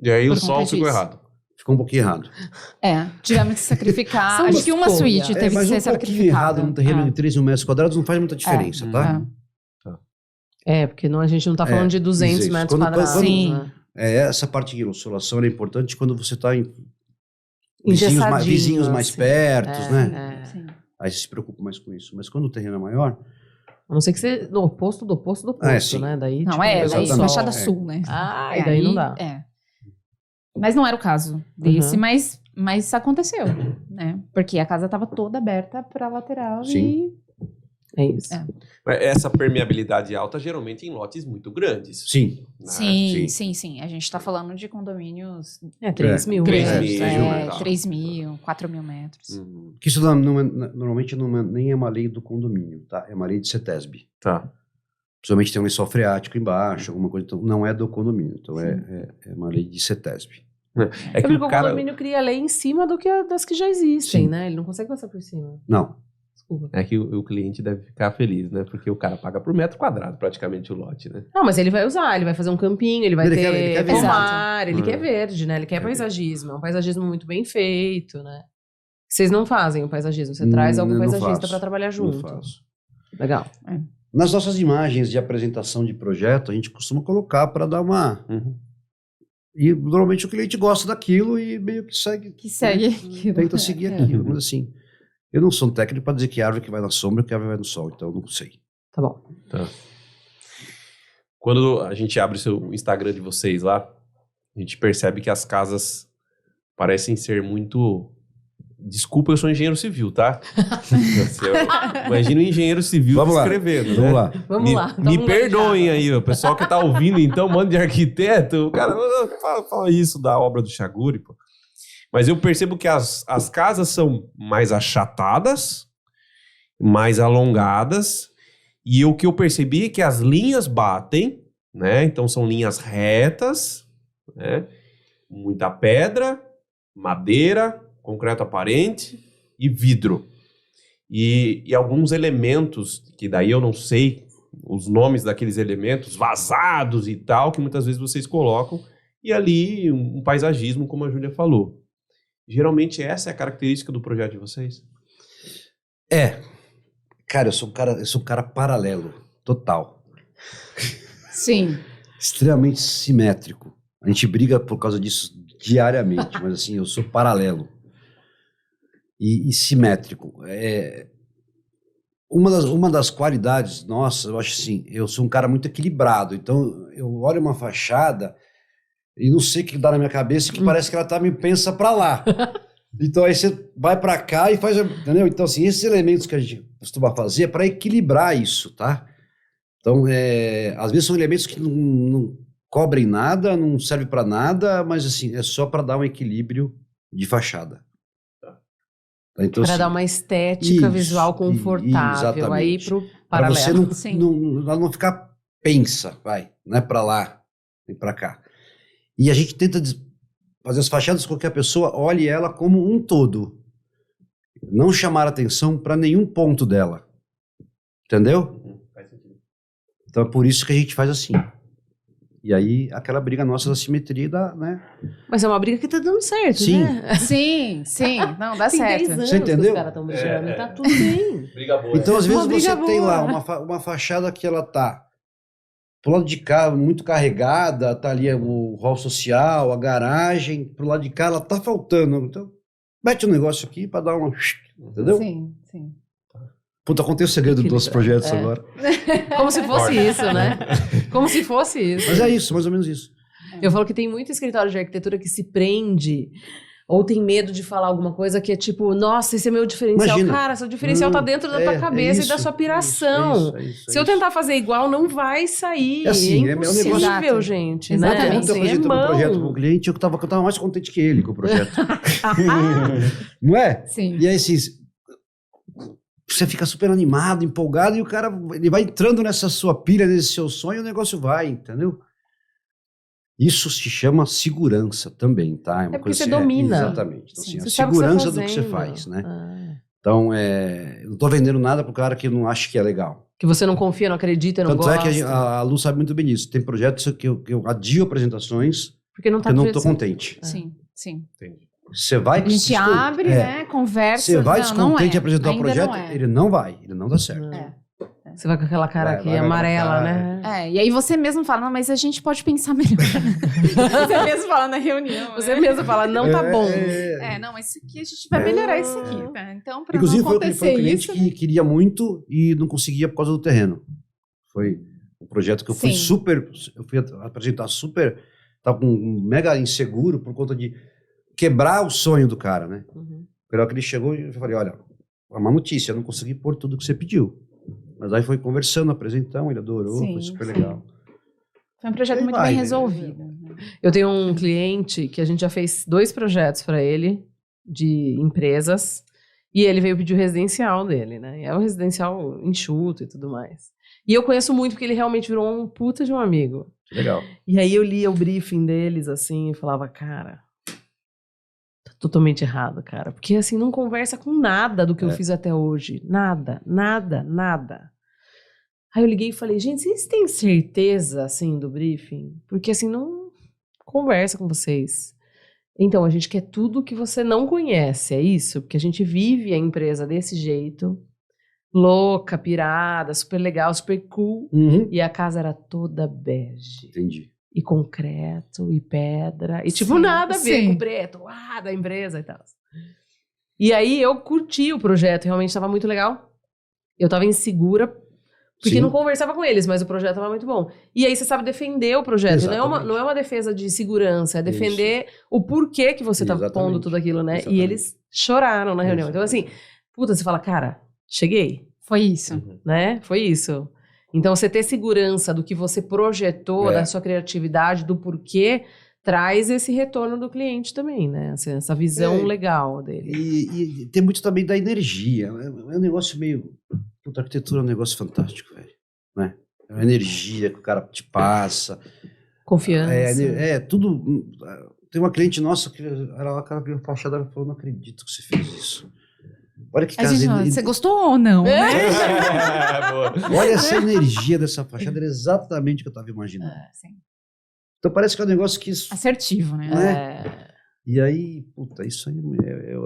E aí Por o sol conta ficou disso. errado. Ficou um pouquinho errado. Tivemos que sacrificar. São Acho que uma escolha. suíte teve que mas ser um pouquinho sacrificada. errado num terreno É. de 3 mil metros quadrados não faz muita diferença, tá? É. É, porque a gente não tá falando de 200 isso. metros Quando- quadrados. Sim. né? Essa parte de insolação é importante quando você está em Engessadinho, vizinhos mais assim. perto, né? É. Sim. Aí você se preocupa mais com isso. Mas quando o terreno é maior, A não ser que você... No oposto do oposto do oposto, Ah, é, sim. né? Daí, Não, tipo, daí exatamente. Baixada É. Sul, né? Ah, e daí não dá. É. Mas não era o caso desse, mas aconteceu, né? Porque a casa estava toda aberta para lateral Sim. É isso. É. Mas essa permeabilidade alta geralmente em lotes muito grandes. sim. né? Sim. A gente está falando de condomínios 3 mil. 3 né? mil, É. tá. 3 mil, 4 mil metros. Uhum. Que isso normalmente nem é uma lei do condomínio, tá? É uma lei de CETESB. Tá. Principalmente tem um lençol freático embaixo, alguma coisa. Então, não é do condomínio. Então, é uma lei de CETESB. É que Porque o o cara. condomínio cria lei em cima das que já existem, Sim. né? Ele não consegue passar por cima. Não. Desculpa. É que o cliente deve ficar feliz, né? Porque o cara paga por metro quadrado praticamente o lote, né? Não, mas ele vai usar, ele vai fazer um campinho, ele vai Ele ter quer verde. pomar, ele Exato. quer verde, né? Ele quer Quer paisagismo, é um paisagismo muito bem feito, né? Vocês não fazem o paisagismo, você traz algum Não paisagista faço. para trabalhar Não junto. faço. Legal. Nas nossas imagens de apresentação de projeto, a gente costuma colocar para dar uma... Uhum. E normalmente o cliente gosta daquilo e meio que segue. Que segue aquilo. Tenta seguir aquilo. Mas assim, eu não sou um técnico para dizer que árvore que vai na sombra e que árvore vai no sol. Então eu não sei. Tá bom. Quando a gente abre o Instagram de vocês lá, a gente percebe que as casas parecem ser muito. Desculpa, eu sou engenheiro civil, tá? Imagina um engenheiro civil Vamos lá. escrevendo, né? Vamos lá. Vamos lá. Me Toma perdoem uma aí, o pessoal que tá ouvindo, então, manda de arquiteto. O cara fala isso da obra do Chaguri, pô. Mas eu percebo que as casas são mais achatadas, mais alongadas, e o que eu percebi é que as linhas batem, né? Então são linhas retas, né? Muita pedra, madeira, concreto aparente e vidro. E alguns elementos, que daí eu não sei os nomes daqueles elementos, vazados e tal, que muitas vezes vocês colocam, e ali um paisagismo, como a Júlia falou. Geralmente essa é a característica do projeto de vocês? Cara, eu sou um cara paralelo, total. Sim. Extremamente simétrico. A gente briga por causa disso diariamente, mas assim, eu sou paralelo. e simétrico. Uma das qualidades nossas, eu acho assim, eu sou um cara muito equilibrado, então eu olho uma fachada e não sei o que dá na minha cabeça, que parece que ela me pensa para lá. Então aí você vai para cá e faz, entendeu? Então assim, esses elementos que a gente costuma fazer é para equilibrar isso, tá? Então, às vezes são elementos que não cobrem nada, não servem para nada, mas assim, é só para dar um equilíbrio de fachada. Então, Para assim, dar uma estética isso, visual confortável aí exatamente. pro Para paralelo. você não ficar pensa, não é para lá, nem para cá. E a gente tenta fazer as fachadas com que a pessoa olhe ela como um todo. Não chamar atenção para nenhum ponto dela. Entendeu? Então é por isso que a gente faz assim. E aí, aquela briga nossa da simetria, né? Mas é uma briga que tá dando certo, Sim. né? Sim. Não, dá Tem 10 certo. anos Você que entendeu? os caras estão brigando e tá tudo bem. Briga boa. Então, às vezes, Uma briga você tem boa. lá uma fachada que ela tá pro lado de cá, muito carregada, tá ali o hall social, a garagem, pro lado de cá ela tá faltando. Então, mete um negócio aqui para dar uma... Entendeu? Sim. Puta, contei o segredo dos nossos projetos agora. Como se fosse isso, né? Como se fosse isso. Mas é isso, mais ou menos isso. Eu falo que tem muito escritório de arquitetura que se prende ou tem medo de falar alguma coisa que é tipo, nossa, esse é meu diferencial. Imagina. Cara, seu diferencial tá dentro da tua cabeça e da sua piração. Se eu tentar fazer igual, não vai sair. É assim, é é meu impossível, negócio. gente. Exatamente. Né? Ontem eu Assim, é apresentando um projeto mão. pro cliente, eu tava mais contente que ele com o projeto. Não é? Sim. E aí, assim, você fica super animado, empolgado, e o cara, ele vai entrando nessa sua pilha, nesse seu sonho, e o negócio vai, entendeu? Isso se chama segurança também, tá? É porque você domina. Exatamente. Então, Sim, assim, a você sabe o que você tá segurança do que você fazendo. faz, né? Ah. Então, eu não tô vendendo nada pro cara que não acha que é legal. Que você não confia, não acredita, não Tanto gosta. é que a Lu sabe muito bem disso. Tem projetos que eu adio apresentações Porque não tá porque eu não do tô jeito que você- contente. Sim. Entendi. Você vai... A gente abre, né? Conversa. Você vai não descontente é. apresentar o Ainda projeto, não é. ele não vai, ele não dá certo. Não. Você vai com aquela cara Vai aqui com a amarela, cara. né? E aí você mesmo fala, não, mas a gente pode pensar melhor. Você mesmo fala na reunião. Você né? mesmo fala, não tá bom. Não, mas isso aqui a gente vai melhorar isso aqui, tá? Então, pra Inclusive, não foi acontecer um cliente isso... que queria muito e não conseguia por causa do terreno. Foi um projeto que eu fui Sim. eu fui apresentar super, tava mega inseguro por conta de quebrar o sonho do cara, né? Uhum. Pela que ele chegou e eu falei, olha, é uma notícia, eu não consegui pôr tudo que você pediu. Mas aí foi conversando, apresentando, ele adorou, Sim, foi super sim. legal. Foi um projeto Aí muito vai, bem né? resolvido. Eu tenho um cliente que a gente já fez 2 projetos para ele, de empresas, e ele veio pedir o residencial dele, né? É um residencial enxuto e tudo mais. E eu conheço muito porque ele realmente virou um puta de um amigo. Que legal. E aí eu lia o briefing deles, assim, e falava, cara, tá totalmente errado, cara. Porque, assim, não conversa com nada do que eu fiz até hoje. Nada. Aí eu liguei e falei, gente, vocês têm certeza, assim, do briefing? Porque, assim, não conversa com vocês. Então, a gente quer tudo que você não conhece, é isso? Porque a gente vive a empresa desse jeito, louca, pirada, super legal, super cool. E a casa era toda bege. Entendi. E concreto, e pedra. E tipo, Sim, nada a ver sim. com o preto. Da empresa e tal. E aí eu curti o projeto, realmente estava muito legal. Eu estava insegura, porque Sim. não conversava com eles, mas o projeto estava muito bom. E aí você sabe defender o projeto. Exatamente. Não é uma defesa de segurança, é defender o porquê que você tá Exatamente. pondo tudo aquilo, né? Exatamente. E eles choraram na reunião. Então, assim, puta, você fala, cara, cheguei. Foi isso. Né? Foi isso. Então, você ter segurança do que você projetou, da sua criatividade, do porquê, traz esse retorno do cliente também, né? Assim, essa visão legal dele. E tem muito também da energia. É um negócio meio... Puta, a arquitetura é um negócio fantástico, velho. Né? É uma energia que o cara te passa. Confiança. Tudo... Tem uma cliente nossa que ela abriu a fachada e falou, não acredito que você fez isso. Olha que A casa... gente fala, você gostou ou não, né? Boa. Olha essa energia dessa fachada, era exatamente o que eu estava imaginando. Sim. Então parece que é um negócio que... Assertivo, né? Né? E aí, puta, isso aí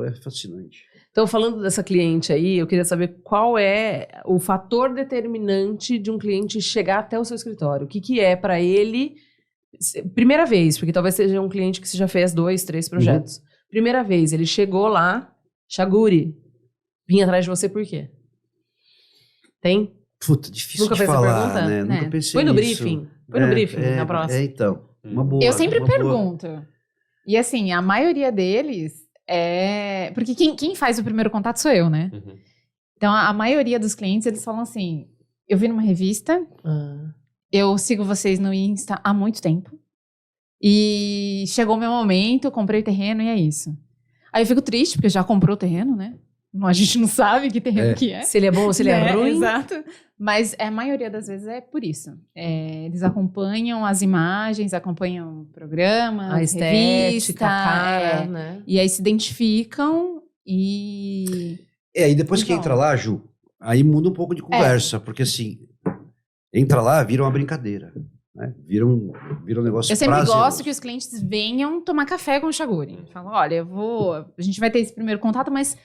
é fascinante. Então, falando dessa cliente aí, eu queria saber qual é o fator determinante de um cliente chegar até o seu escritório. O que é para ele... Primeira vez, porque talvez seja um cliente que você já fez 2, 3 projetos. Primeira vez, ele chegou lá Chaguri, vim atrás de você por quê? Tem? Puta, difícil Nunca de fez essa falar, pergunta? né? Nunca pensei Põe no nisso. briefing. Põe no briefing, na próxima. Então, uma boa. Eu sempre uma boa. pergunto. E assim, a maioria deles é... Porque quem faz o primeiro contato sou eu, né? Uhum. Então, a maioria dos clientes, eles falam assim, eu vi numa revista, eu sigo vocês no Insta há muito tempo, e chegou o meu momento, comprei o terreno e é isso. Aí eu fico triste, porque já comprou o terreno, né? A gente não sabe que terreno que é. Se ele é bom ou se ele é ruim. Exato. Mas a maioria das vezes é por isso. Eles acompanham as imagens, acompanham programas, A estética, revista, a cara, né? e aí se identificam e... E depois que Então. entra lá, Ju, aí muda um pouco de conversa, porque assim, entra lá, vira uma brincadeira, né? Vira um negócio Eu sempre prazeroso. gosto que os clientes venham tomar café com o Chaguri. Falam, olha, a gente vai ter esse primeiro contato, mas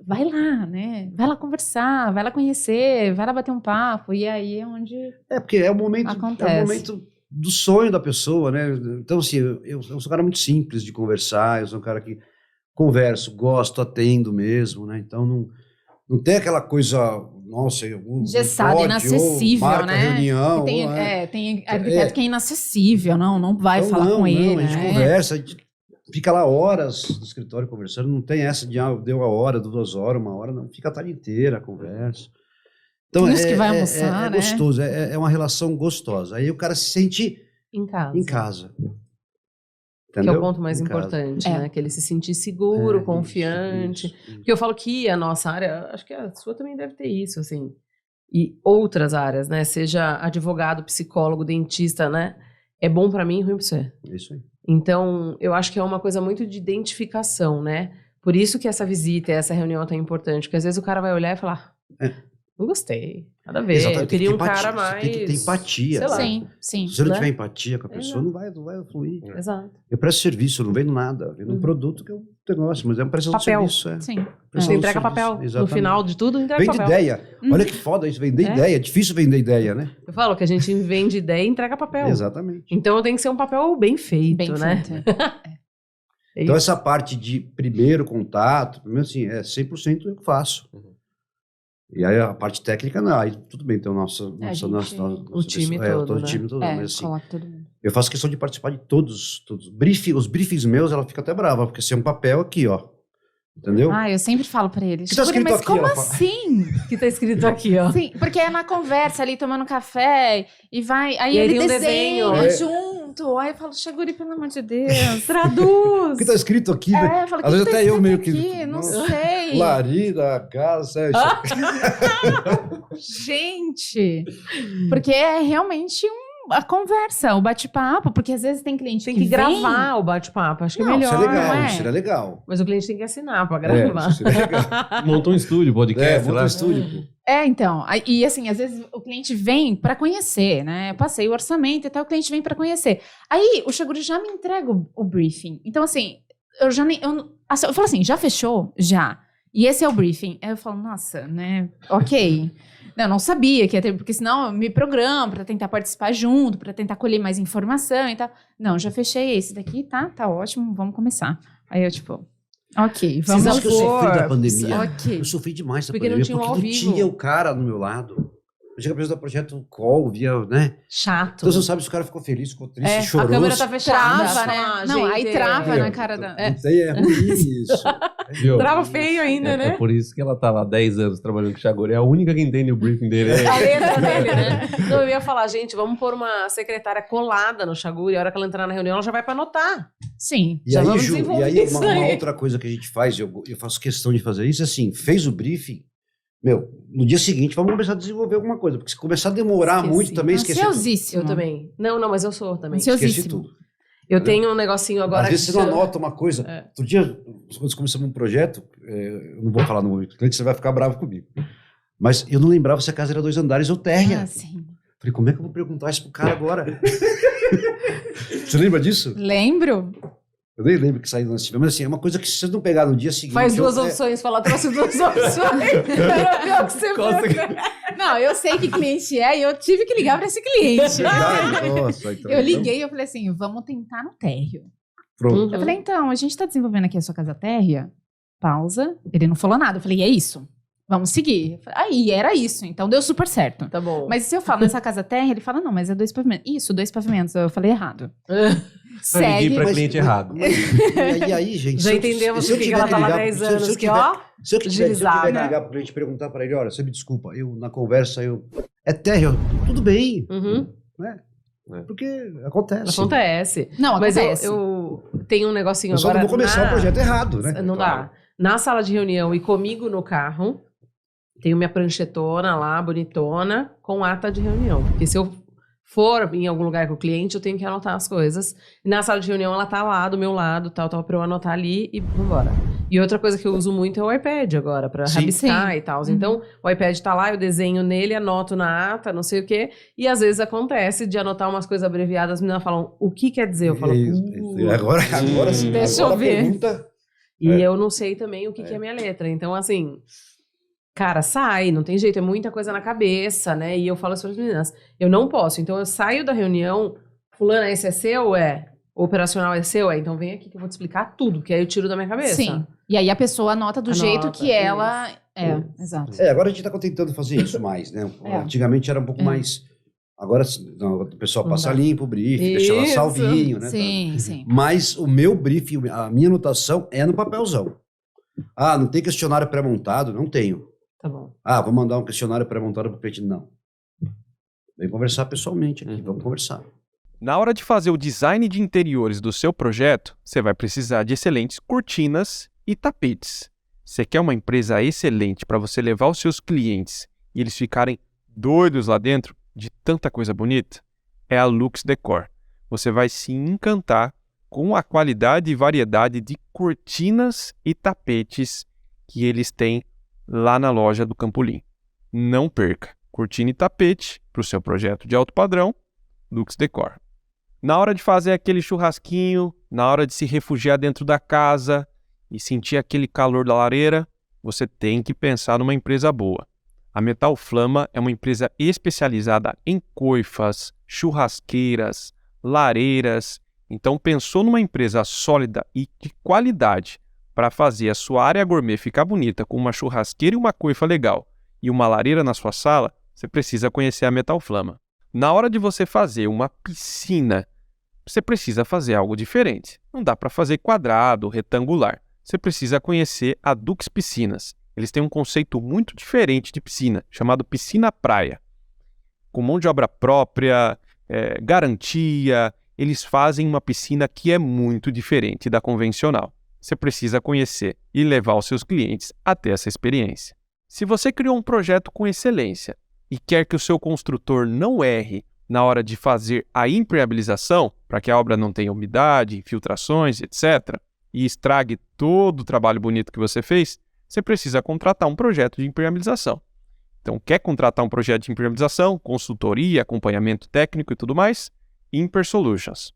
vai lá, né? Vai lá conversar, vai lá conhecer, vai lá bater um papo. E aí é onde Porque é o momento, acontece. é o momento do sonho da pessoa, né? Então, assim, eu sou um cara muito simples de conversar, eu sou um cara que converso, gosto, atendo mesmo, né? Então, não tem aquela coisa, nossa, engessado, inacessível, marca né? reunião. Tem arquiteto que é inacessível, não vai Então, falar com ele. a gente né? conversa, a gente fica lá horas no escritório conversando, não tem essa de, deu 1 hora, 2 horas, 1 hora, não, fica a tarde inteira, conversa. Então, Tem uns que vai almoçar, né? gostoso, é uma relação gostosa. Aí o cara se sente Em casa. em casa. Que é Entendeu? o ponto mais Em casa. importante, É. né? Que ele se sentir seguro, É, confiante. isso. Porque eu falo que a nossa área, acho que a sua também deve ter isso, assim. E outras áreas, né? Seja advogado, psicólogo, dentista, né? É bom pra mim e ruim pra você. Isso aí. Então, eu acho que é uma coisa muito de identificação, né? Por isso que essa visita, essa reunião é tão importante. Porque às vezes o cara vai olhar e falar, não gostei, nada a ver. Exatamente, Eu queria tem um que ter cara empatia, mais... você tem que ter empatia. Sei lá. Sim. Se você não Né? tiver empatia com a pessoa, Exato. não vai fluir. Exato. Eu presto serviço, eu não vendo nada. Eu vendo um produto que é um negócio, mas é uma prestação de Papel. serviço. Sim. Prestação Você de entrega serviço, papel. No exatamente. final de tudo, entrega Vende papel. ideia. Olha que foda isso, vender É. ideia. É difícil vender ideia, né? Eu falo que a gente vende ideia e entrega papel. Exatamente. Então tem que ser um papel bem feito, Bem né? feito. É Então isso. essa parte de primeiro contato, primeiro assim, 100% eu faço. E aí a parte técnica, não, aí tudo bem, então O time todo, todo né? time todo, mas assim, Coloca todo mundo. eu faço questão de participar de todos. Os briefings meus, ela fica até brava, porque se é um papel aqui, ó, entendeu? Eu sempre falo pra eles. Que tá "Chaguri, escrito mas aqui, como ó?" assim? O que tá escrito aqui, ó. Sim, porque é na conversa ali, tomando café, e vai... Aí E aí ele tem um desenha desenho. junto. Aí eu falo, Chaguri, pelo amor de Deus, traduz. O que tá escrito aqui, né? Eu falo, Às "O vezes que tá até eu escrito meio que- aqui? Não Nossa. sei. Larida, casa, Gente, porque é realmente a conversa, o bate-papo, porque às vezes tem cliente Tem que que vem- gravar o bate-papo. Acho que Não, é melhor. Isso é legal, não é? isso seria legal. Mas o cliente tem que assinar pra gravar. Isso seria legal. Monta um estúdio, podcast Monta lá. um estúdio, pô. Então, e assim, às vezes o cliente vem para conhecer, né? Eu passei o orçamento e tal, o cliente vem para conhecer. Aí o Chaguri já me entrega o briefing. Então, assim, eu falo assim, já fechou? Já. E esse é o briefing. Aí eu falo, nossa, né? Ok. Não sabia que ia ter, porque senão eu me programo para tentar participar junto, para tentar colher mais informação e tal. Não, já fechei esse daqui, tá ótimo, vamos começar. Aí eu, tipo, ok, vamos Vocês acham que eu sofri da pandemia? Ok. Eu sofri demais da Porque não pandemia, tinha um porque ao não vivo. tinha o cara do meu lado. Eu cheguei a apresentar projeto call, via, né? Chato. Então você não sabe se o cara ficou feliz, ficou triste, É, chorou. a câmera tá fechada. Trava, né? Ah, Não, gente, aí trava é. na cara da... É ruim isso. Viu? Trava feio ainda, né? É por isso que ela tá lá 10 anos trabalhando com o Chaguri. É a única que entende o briefing dele. A letra dele, né? Não, eu ia falar, gente, vamos pôr uma secretária colada no Chaguri. A hora que ela entrar na reunião, ela já vai pra anotar. Sim. E Já aí, vamos Ju, desenvolver e aí isso uma aí. outra coisa que a gente faz, eu faço questão de fazer isso, assim, fez o briefing, no dia seguinte vamos começar a desenvolver alguma coisa, porque se começar a demorar Esqueci. muito também, esqueci tudo. Ansiosíssimo. Eu também. Não, mas eu sou também. Ansiosíssimo. Esqueci tudo. Eu tenho um negocinho agora. Às vezes que você não chama- anota uma coisa. É. Outro dia, quando começamos um projeto, eu não vou falar no momento, você vai ficar bravo comigo. Mas eu não lembrava se a casa era 2 andares ou térrea. Sim. Falei, como é que eu vou perguntar isso pro cara agora? Você lembra disso? Lembro. Eu nem lembro que saiu nós tivemos, mas assim, é uma coisa que se vocês não pegar no dia seguinte... Faz duas eu- opções, fala, trouxe duas opções. Era ver o que você Costa fez. Não, eu sei que cliente é e eu tive que ligar para esse cliente. Nossa, então, Eu liguei e eu falei assim, vamos tentar no térreo. Pronto. Eu falei, então, a gente tá desenvolvendo aqui a sua casa térrea pausa. Ele não falou nada. Eu falei, é isso. Vamos seguir. Aí, era isso. Então, deu super certo. Tá bom. Mas se eu falo nessa casa térrea, ele fala, não, mas é 2 pavimentos. Isso, 2 pavimentos. Eu falei errado. Pra ninguém pra Mas- cliente errado. E aí, gente... Já se eu- entendemos se eu por que tiver ela tá lá ligar- 10 se eu- se eu anos, que tiver- ó, Se eu tiver que agilizada. ligar pro cliente e perguntar pra ele, olha, você me desculpa, na conversa, é térreo, tudo bem, Uhum, porque acontece. acontece. Não, Mas acontece. eu tenho um negocinho Eu só agora. não vou começar o projeto errado, né? Não dá. Na sala de reunião e comigo no carro, tenho minha pranchetona lá, bonitona, com ata de reunião. Porque se eu for em algum lugar com o cliente, eu tenho que anotar as coisas. E na sala de reunião, ela tá lá, do meu lado, tal, pra eu anotar ali e vambora. E outra coisa que eu uso muito é o iPad agora, pra Sim. rabiscar Sim. e tal. Uhum. Então, o iPad tá lá, eu desenho nele, anoto na ata, não sei o quê. E às vezes acontece de anotar umas coisas abreviadas, as meninas falam, o que quer dizer? Eu falo, Agora sim. Deixa eu agora a ver. pergunta... E eu não sei também o que é minha letra. Então, assim, cara, sai, não tem jeito, é muita coisa na cabeça, né? E eu falo assim para as meninas, eu não posso. Então, eu saio da reunião, fulana, esse é seu? É. O operacional é seu? É. Então, vem aqui que eu vou te explicar tudo, que aí eu tiro da minha cabeça. Sim. E aí a pessoa anota do jeito Anota, que ela... É, exato. Agora a gente está tentando fazer isso mais, né? Antigamente era um pouco mais... Agora não, o pessoal Não passa dá. limpo o briefing, deixa lá Isso. salvinho, né? Sim, Tá. sim. Mas o meu briefing, a minha anotação é no papelzão. Ah, não tem questionário pré-montado? Não tenho. Tá bom. Ah, vou mandar um questionário pré-montado para o cliente? Não. Vem conversar pessoalmente aqui, vamos conversar. Na hora de fazer o design de interiores do seu projeto, você vai precisar de excelentes cortinas e tapetes. Você quer uma empresa excelente para você levar os seus clientes e eles ficarem doidos lá dentro de tanta coisa bonita? É a Lux Decor. Você vai se encantar com a qualidade e variedade de cortinas e tapetes que eles têm lá na loja do Campolim. Não perca! Cortina e tapete para o seu projeto de alto padrão, Lux Decor. Na hora de fazer aquele churrasquinho, na hora de se refugiar dentro da casa e sentir aquele calor da lareira, você tem que pensar numa empresa boa. A Metal Flama é uma empresa especializada em coifas, churrasqueiras, lareiras. Então pensou numa empresa sólida e de qualidade para fazer a sua área gourmet ficar bonita com uma churrasqueira e uma coifa legal e uma lareira na sua sala, você precisa conhecer a Metal Flama. Na hora de você fazer uma piscina, você precisa fazer algo diferente. Não dá para fazer quadrado ou retangular. Você precisa conhecer a Dux Piscinas. Eles têm um conceito muito diferente de piscina, chamado piscina praia. Com mão de obra própria, garantia, eles fazem uma piscina que é muito diferente da convencional. Você precisa conhecer e levar os seus clientes até essa experiência. Se você criou um projeto com excelência e quer que o seu construtor não erre na hora de fazer a impermeabilização, para que a obra não tenha umidade, infiltrações, etc., e estrague todo o trabalho bonito que você fez, você precisa contratar um projeto de impermeabilização. Então, quer contratar um projeto de impermeabilização, consultoria, acompanhamento técnico e tudo mais? Imper Solutions.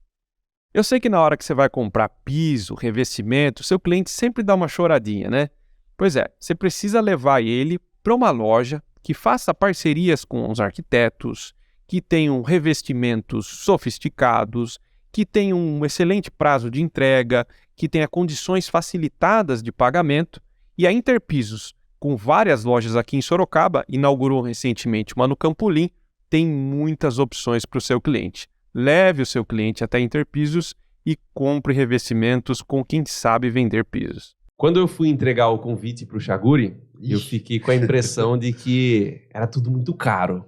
Eu sei que na hora que você vai comprar piso, revestimento, seu cliente sempre dá uma choradinha, né? Pois é, você precisa levar ele para uma loja que faça parcerias com os arquitetos, que tenham revestimentos sofisticados, que tenham um excelente prazo de entrega, que tenha condições facilitadas de pagamento. E a Interpisos, com várias lojas aqui em Sorocaba, inaugurou recentemente uma no Campolim, tem muitas opções para o seu cliente. Leve o seu cliente até a Interpisos e compre revestimentos com quem sabe vender pisos. Quando eu fui entregar o convite para o Chaguri, eu Ixi. fiquei com a impressão de que era tudo muito caro.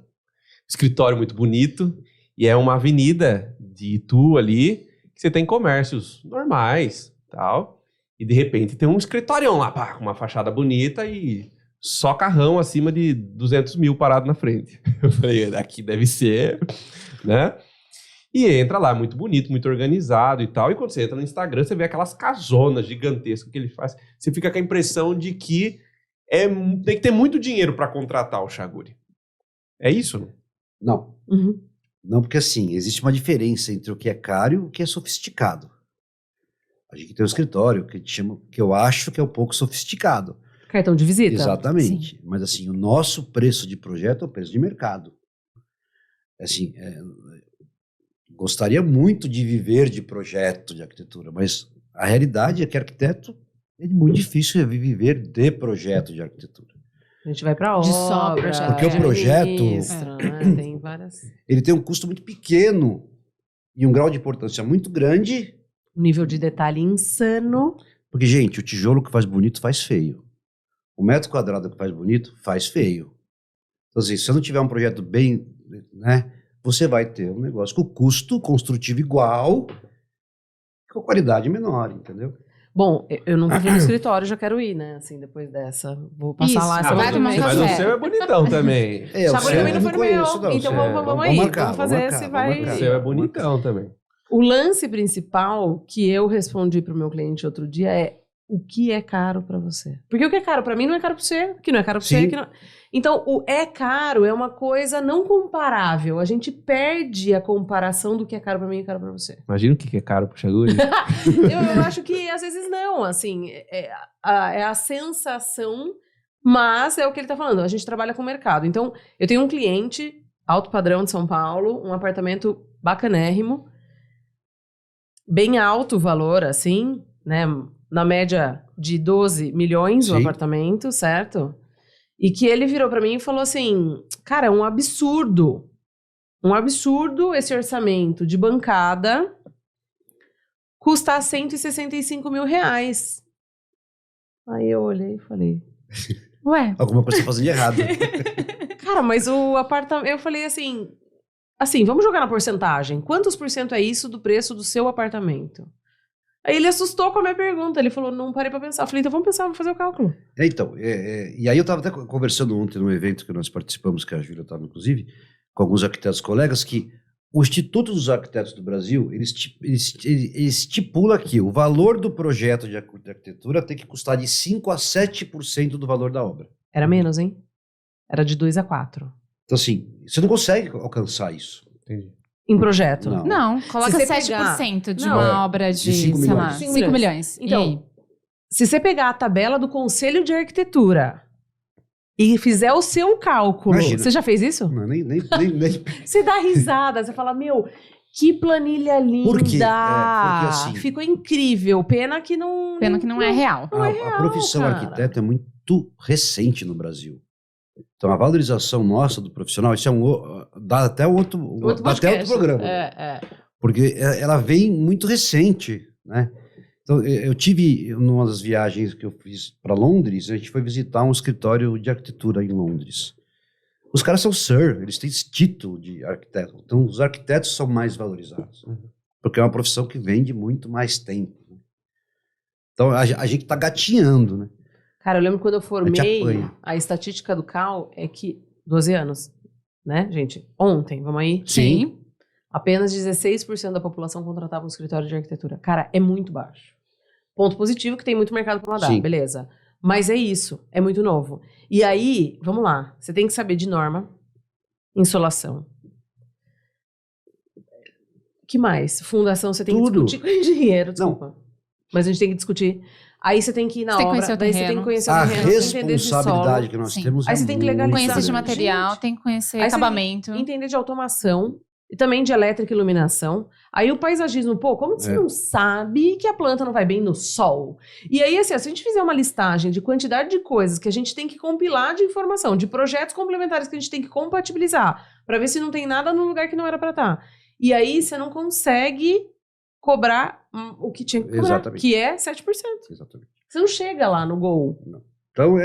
Escritório muito bonito, e é uma avenida de Itu ali, que você tem comércios normais, tal, e de repente tem um escritório lá, pá, com uma fachada bonita e só carrão acima de 200 mil parado na frente. Eu falei, daqui deve ser, né? E entra lá, muito bonito, muito organizado e tal. E quando você entra no Instagram, você vê aquelas casonas gigantescas que ele faz. Você fica com a impressão de que tem que ter muito dinheiro para contratar o Chaguri. É isso? Não. Uhum. Não, porque assim, existe uma diferença entre o que é caro e o que é sofisticado. A gente tem um escritório que chama, que eu acho que é um pouco sofisticado. Cartão de visita? Exatamente. Mas assim, o nosso preço de projeto é o preço de mercado. Assim, gostaria muito de viver de projeto de arquitetura, mas a realidade é que arquiteto é muito difícil viver de projeto de arquitetura. A gente vai pra De obra, só projeto. Porque o projeto- administra, né? Tem várias... Ele tem um custo muito pequeno e um grau de importância muito grande, Um nível de detalhe insano. porque, gente, o tijolo que faz bonito faz feio. O metro quadrado que faz bonito faz feio. Então, assim, se você não tiver um projeto bem, né, você vai ter um negócio com custo construtivo igual, com qualidade menor, entendeu? Bom, eu nunca fui no escritório, já quero ir, né? Assim, depois dessa. Vou passar Isso, lá. Ah, semana vai que tomar um vem. mas café. o seu é bonitão também. É, Sabe, seu eu eu ainda não foi no meu. conheço, não. Então Seu- vamos aí. marcar, Vamos fazer marcar, esse vamos vai. O marcar. seu é bonitão também. O lance principal que eu respondi pro meu cliente outro dia é: o que é caro pra você? Porque o que é caro pra mim não é caro pra você, que não é caro pra você. Sim. Que não... Então, o é caro é uma coisa não comparável. A gente perde a comparação do que é caro pra mim e caro pra você. Imagina o que é caro pro Chaguri. Eu acho que às vezes não, assim, é a sensação, mas é o que ele tá falando, a gente trabalha com o mercado. Então, eu tenho um cliente, alto padrão de São Paulo, um apartamento bacanérrimo, bem alto o valor, assim, né, na média de 12 milhões o Sim. apartamento, certo? E que ele virou pra mim e falou assim, cara, é um absurdo esse orçamento de bancada custar 165 mil reais. Aí eu olhei e falei, Ué, Alguma coisa você tá fazendo de errado. cara, mas o apartamento... Eu falei assim, vamos jogar na porcentagem. Quantos por cento é isso do preço do seu apartamento? Aí ele assustou com a minha pergunta. Ele falou, não parei pra pensar. Eu falei, então vamos pensar, vamos fazer o cálculo. Então, e aí eu estava até conversando ontem num evento que nós participamos, que a Júlia estava inclusive, com alguns arquitetos colegas, que o Instituto dos Arquitetos do Brasil, ele estipula que o valor do projeto de arquitetura tem que custar de 5 a 7% do valor da obra. Era menos, hein? Era de 2 a 4. Então, assim, você não consegue alcançar isso. Entendi. Em projeto. Não. não, coloca você 7% de Não, uma obra de, de 5 sei lá, milhões. 5 milhões. Então, E aí? se você pegar a tabela do Conselho de Arquitetura e fizer o seu cálculo... Imagina. Você já fez isso? Não, nem Você dá risada, você fala, meu, que planilha linda! Por quê? Porque assim- Ficou incrível. Pena que não... Pena que não é real. Não é a real, profissão cara. arquiteto é muito recente no Brasil. Então, a valorização nossa do profissional, isso é dá até outro podcast. programa. É. Porque ela vem muito recente, né? Então, eu tive, numa das viagens que eu fiz para Londres, a gente foi visitar um escritório de arquitetura em Londres. Os caras são Sir, eles têm esse título de arquiteto. Então, os arquitetos são mais valorizados. Porque é uma profissão que vem de muito mais tempo. Né? Então, a gente está gatinhando, né? Cara, eu lembro quando eu formei, apanha. a estatística do CAL é que 12 anos, né, gente? Ontem, vamos aí? Sim. Apenas 16% da população contratava um escritório de arquitetura. Cara, é muito baixo. Ponto positivo que tem muito mercado para nadar, Sim. beleza. Mas é isso, é muito novo. E aí, vamos lá, você tem que saber de norma, insolação. Que mais? Fundação, você tem Tudo. que discutir com o engenheiro, desculpa. Mas a gente tem que discutir. Aí você tem que ir na Você tem que obra, conhecer o daí você tem terreno. que conhecer o A terreno, você tem que entender de responsabilidade solo, que nós Sim. temos Aí é você tem que muito legalizar. Conhecer de grande. material, Gente. tem que conhecer Aí você tem acabamento. entender de automação e também de elétrica e iluminação. Aí o paisagismo, pô, como você É. não sabe que a planta não vai bem no sol? E aí, assim, se a gente fizer uma listagem de quantidade de coisas que a gente tem que compilar de informação, de projetos complementares que a gente tem que compatibilizar, para ver se não tem nada no lugar que não era para estar. E aí você não consegue cobrar o que tinha que cobrar, Exatamente. que é 7%. Exatamente. Você não chega lá no gol. Então,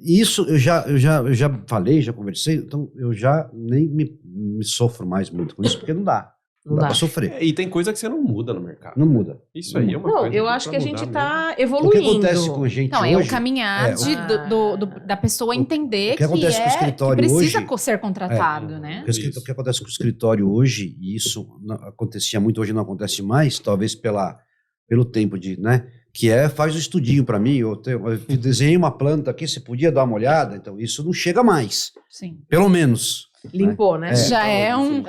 isso eu já falei, já conversei, então eu já nem me sofro mais muito com isso, porque não dá. Não dá dá. pra sofrer. É, e tem coisa que você não muda no mercado. Não muda. Isso aí é uma Não, coisa eu que acho que pra a gente mudar tá O que evoluindo. acontece com a gente Não, hoje... é o caminhar é, da pessoa entender o que acontece com o escritório que precisa hoje- ser contratado, né? O que acontece com o escritório hoje, e isso acontecia muito, hoje não acontece mais, talvez pelo tempo de, né? Que faz um estudinho para mim, eu desenhei uma planta aqui, você podia dar uma olhada, então isso não chega mais, Sim. pelo menos. Limpou, né? Já é um...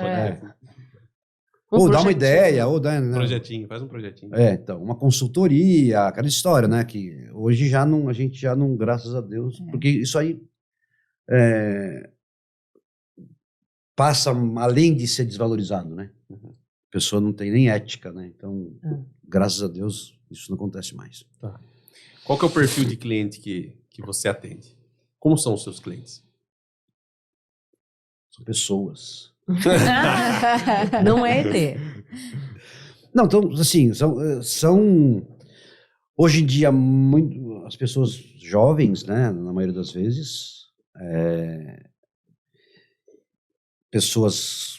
Ou dá uma projetinho. ideia, ou dá... né? Projetinho, faz um projetinho. Então, uma consultoria, aquela história, né? Que hoje a gente já não, graças a Deus, porque isso aí passa além de ser desvalorizado, né? A pessoa não tem nem ética, né? Então, graças a Deus, isso não acontece mais. Qual que é o perfil de cliente que você atende? Como são os seus clientes? São pessoas. Não é ET. Não, então, assim, são hoje em dia, as pessoas jovens, né, na maioria das vezes, pessoas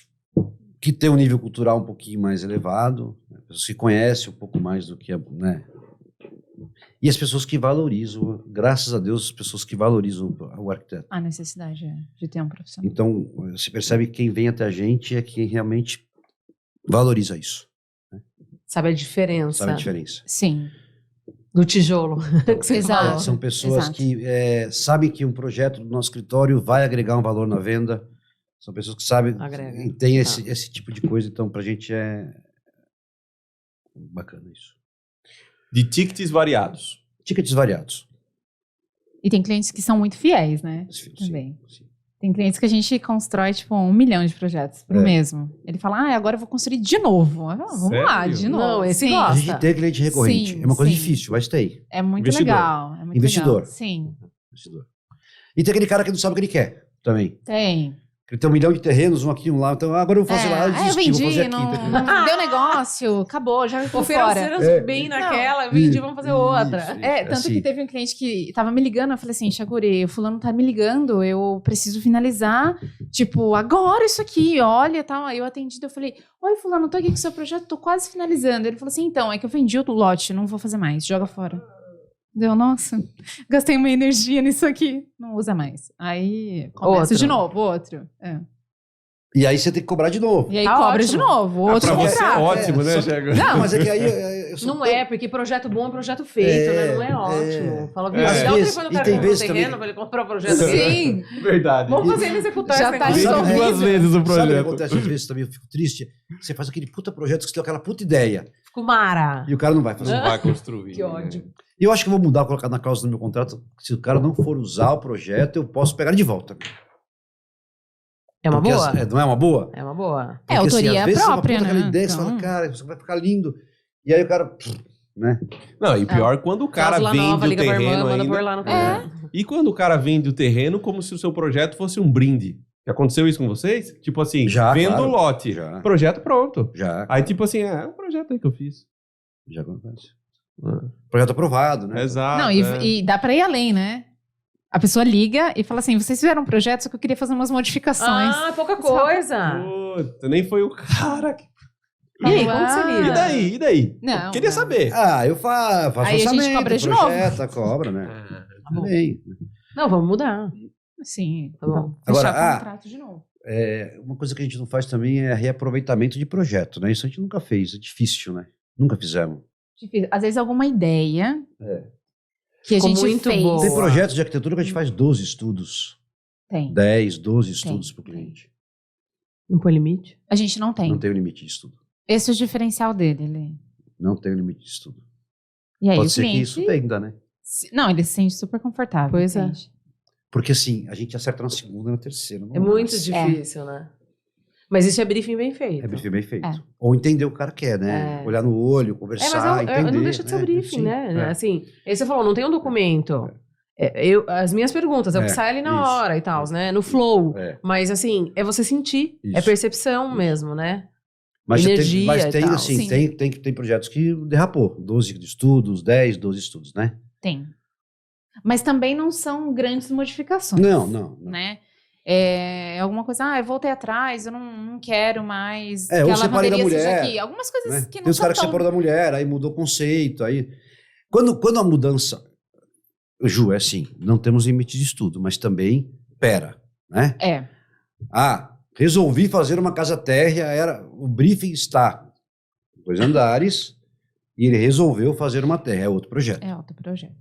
que têm um nível cultural um pouquinho mais elevado, né, pessoas que conhecem um pouco mais do que, né, e as pessoas que valorizam, graças a Deus, as pessoas que valorizam o arquiteto. A necessidade de ter um profissional. Então, você percebe que quem vem até a gente é quem realmente valoriza isso, Sabe a diferença sabe a diferença. Sim. do tijolo. Que você Exato. falou. São pessoas Exato. que sabem que um projeto do nosso escritório vai agregar um valor na venda. São pessoas que sabem, Agrega. e tem esse tipo de coisa. Então, pra gente é bacana isso. De tickets variados. Tickets variados. E tem clientes que são muito fiéis, né? Sim, Também. sim. Tem clientes que a gente constrói, tipo, 1 milhão de projetos pro mesmo. Ele fala, agora eu vou construir de novo. Vamos lá, Sério? de novo. Não, esse Sim. gosta. A gente tem cliente recorrente. Sim, é uma coisa sim. difícil, mas tem. É muito Investidor. legal. É muito Investidor. legal. Sim, Investidor. E tem aquele cara que não sabe o que ele quer também. tem. Ele tem 1 milhão de terrenos, um aqui, um lá. Então, agora eu vou fazer lá, eu eu desisti, vou vendi, fazer aqui. não deu negócio, acabou, já fui fora. Ofereceram bem naquela, vendi, vamos fazer outra. Isso. Tanto assim. que teve um cliente que tava me ligando, eu falei assim, Chaguri, o fulano tá me ligando, eu preciso finalizar, tipo, agora isso aqui, olha, tal. Aí eu atendi, eu falei, oi fulano, tô aqui com o seu projeto, tô quase finalizando. Ele falou assim, então, é que eu vendi o lote, não vou fazer mais, joga fora. Deu, nossa, gastei uma energia nisso aqui, não usa mais. Aí começa Outro. de novo, outro. E aí você tem que cobrar de novo. E aí Tá cobra ótimo. de novo, outro Pra você é contrato. ótimo, né, só- Chego? Não, mas é que aí... eu sou Não é, porque projeto bom é projeto feito, né? Não é ótimo. Fala, viu? Às Dá o vezes- telefone do e cara tem que comprou o vezes terreno também- pra ele comprar o projeto. Sim, Verdade. Vamos fazer ele executar Já esse tá negócio. resolvido. Duas vezes o Sabe o que projeto. acontece às vezes também? Eu fico triste. Você faz aquele puta projeto que você tem aquela puta ideia Ficou mara. e o cara não vai fazer. Não vai construir. Que ódio. E eu acho que eu vou mudar, colocar na cláusula do meu contrato, que se o cara não for usar o projeto, eu posso pegar ele de volta. É uma Porque boa? não é uma boa? É uma boa. Porque, autoria às vezes própria, você uma puta né? aquela ideia, você Então- fala, cara, isso vai ficar lindo. E aí o cara, né? Não, e pior quando o cara Cláusula vende nova, o liga pra irmã, terreno manda ainda. por lá no É. projeto. E quando o cara vende o terreno como se o seu projeto fosse um brinde. Já aconteceu isso com vocês? Tipo assim, Já, vendo claro. o lote, Já. projeto pronto. Já, Aí tipo assim, é um projeto aí que eu fiz. já acontece. Projeto aprovado, né? Exato. Não, é. e dá pra ir além, né? A pessoa liga e fala assim, vocês fizeram um projeto, só que eu queria fazer umas modificações. Ah, pouca coisa. Puta, nem foi o cara que... E aí, como que você Ah. E lida? daí? E daí? Não, Eu queria não. saber. Ah, eu faço Aí a gente orçamento, cobra de projeta, cobra, né? Tá bom. Bem. Não, vamos mudar. Sim, Tá bom. vamos Agora, fechar o contrato de novo. Uma coisa que a gente não faz também é reaproveitamento de projeto, né? Isso a gente nunca fez, é difícil, né? Nunca fizemos. Difícil. Às vezes alguma ideia que a Ficou gente muito fez. boa. Tem projetos de arquitetura que a gente faz 12 estudos, Tem. 10, 12 estudos para o tem. cliente. Não põe limite? A gente não tem. Não tem o limite de estudo. Esse é o diferencial dele. Não tem o limite de estudo. E aí Pode o ser cliente... que isso tenha, né? Não, ele se sente super confortável. Pois é. entende? Porque assim, a gente acerta na segunda e na terceira. não É muito mais. difícil, né? Mas isso é briefing bem feito. É briefing bem feito. É. Ou entender o que o cara quer, né? É. Olhar no olho, É, conversar, mas entender. não deixa de ser né? briefing, Sim, né? é. Assim, aí você falou, não tem um documento. As minhas perguntas, é o que É, sai ali na isso. hora e tal, né? No flow. É. Mas assim, é você sentir. É Isso. percepção Isso. mesmo, né? Mas Energia mas e tem, tal. assim, Sim. tem projetos que derrapou. 12 estudos, 10, 12 estudos, né? Tem. Mas também não são grandes modificações. Não. Né? É alguma coisa, eu voltei atrás, eu não quero mais É, que ou a separei da lavanderia seja mulher, aqui. Algumas coisas Né? que não Tem os são caras que tão... separam da mulher, aí mudou o conceito. Aí... Quando a mudança, Ju, é assim, não temos limite de estudo, mas também, né? É, Resolvi fazer uma casa térrea, o briefing está 2 andares, e ele resolveu fazer uma térrea, é outro projeto. é outro projeto.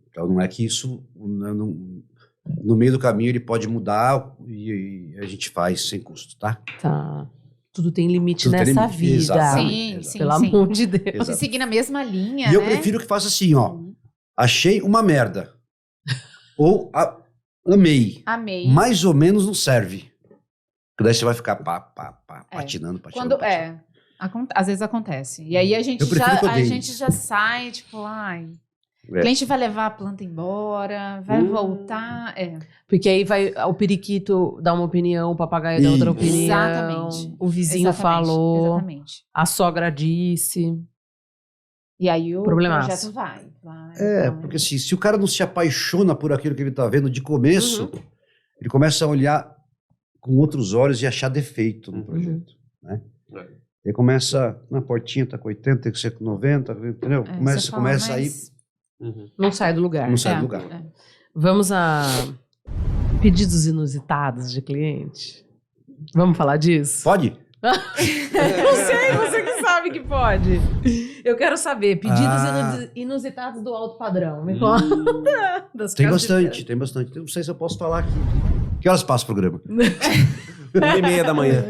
Então não é que isso, no meio do caminho ele pode mudar e a gente faz sem custo, tá? Tá. Tudo tem limite Tudo tem nessa limite, vida. exatamente. Sim, exato. sim, Pelo sim. amor de Deus. Exato. Se seguir na mesma linha, E eu né? prefiro que faça assim, ó. Achei uma merda. Ou amei. Amei. Mais ou menos não serve. Porque daí você vai ficar patinando. Quando às vezes acontece. E aí a gente Eu prefiro que a odeie. gente já sai, tipo, ai. O cliente vai levar a planta embora, vai voltar. Porque aí vai o periquito dar uma opinião, o papagaio dar outra Isso. opinião. Exatamente. O vizinho Exatamente, falou, Exatamente. a sogra disse. E aí o Problemaço. projeto vai. Porque assim, se o cara não se apaixona por aquilo que ele tá vendo de começo, ele começa a olhar com outros olhos e achar defeito no projeto, né? Ele começa, na portinha tá com 80, tem que ser com 90, entendeu? Começa aí, Não sai do lugar. não sai do lugar. Vamos a pedidos inusitados de cliente. Vamos falar disso? Pode? Não sei, você que sabe que pode. Eu quero saber, pedidos inusitados do alto padrão. Me conta. Das Tem casas bastante, tem bastante. Não sei se eu posso falar aqui. Que horas passa o programa? 1h30 da manhã.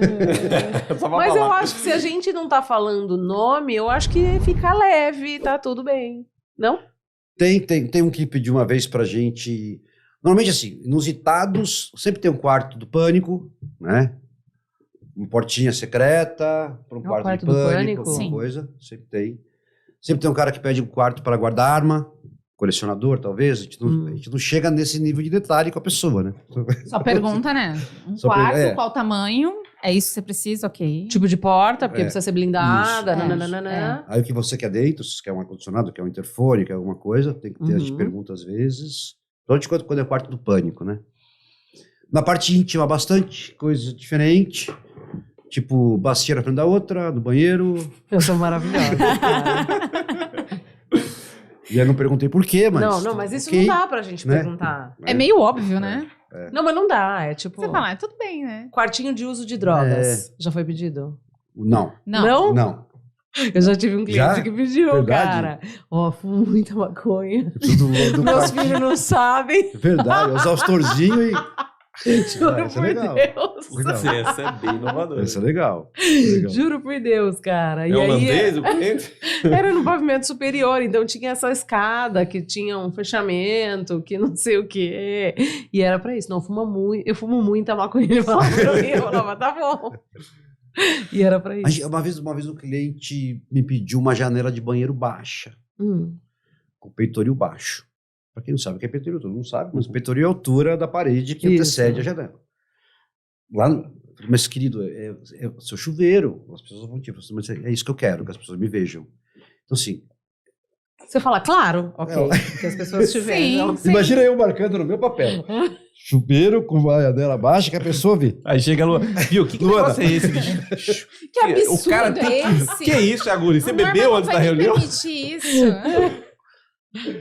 Só pra Mas eu falar. acho que se a gente não tá falando nome, eu acho que fica leve, tá tudo bem. Não? Tem um que pediu uma vez pra gente. Normalmente, assim, inusitados, sempre tem um quarto do pânico, né? Uma portinha secreta, para um quarto quarto de do pânico, pânico? alguma Sim. coisa. Sempre tem. Sempre tem um cara que pede um quarto para guardar arma, colecionador, talvez. A gente não chega nesse nível de detalhe com a pessoa, né? Só pergunta, né? Um Só quarto, qual tamanho? É isso que você precisa? Ok. Tipo de porta, porque É, precisa ser blindada. isso. Nananana. Aí o que você quer dentro, se quer um ar-condicionado, quer um interfone, quer alguma coisa, tem que ter, a gente Uhum. pergunta às vezes. Principalmente quando é o quarto do pânico, né? Na parte íntima, bastante coisa diferente. Tipo, bacia na frente da outra, no banheiro. Eu sou maravilhosa. cara. E aí não perguntei por quê, mas... não, mas isso ok, não dá pra gente né? perguntar. É meio óbvio, né? Não, mas não dá. É tipo. Você fala, tudo bem, né? Quartinho de uso de drogas. Já foi pedido? Não, Não. não. Eu já tive um cliente Já? que pediu, Verdade? cara. Ó, fumo muita maconha. Eu preciso do Meus quartinho. filhos não sabem. Verdade, usar os torzinhos e... Juro isso é por legal. Deus. Legal. Essa é bem inovadora. Isso é legal. Legal. Juro por Deus, cara. É E aí holandês, o cliente? era no pavimento superior, então tinha essa escada que tinha um fechamento, que não sei o quê. E era pra isso. Não, eu fumo muita maconha. Ele falava pra mim, eu falava, tá bom. E era pra isso. Uma vez um cliente me pediu uma janela de banheiro baixa, com peitoril baixo. Pra quem não sabe o que é peitoril, todo mundo sabe, mas peitoril é a altura da parede que Isso. antecede a janela. Lá, mas querido, é o seu chuveiro. As pessoas vão tipo, mas é isso que eu quero, que as pessoas me vejam. Então, assim, Você fala, claro, ok, que as pessoas te vejam. Sim. imagina eu marcando no meu papel. Chuveiro com a janela baixa que a pessoa vê. Aí chega a Lua. Viu, que Luana. negócio é esse? de- Que absurdo O cara é esse? Que isso, Aguri? Você O Norman bebeu não antes da vai nem reunião? permitir isso.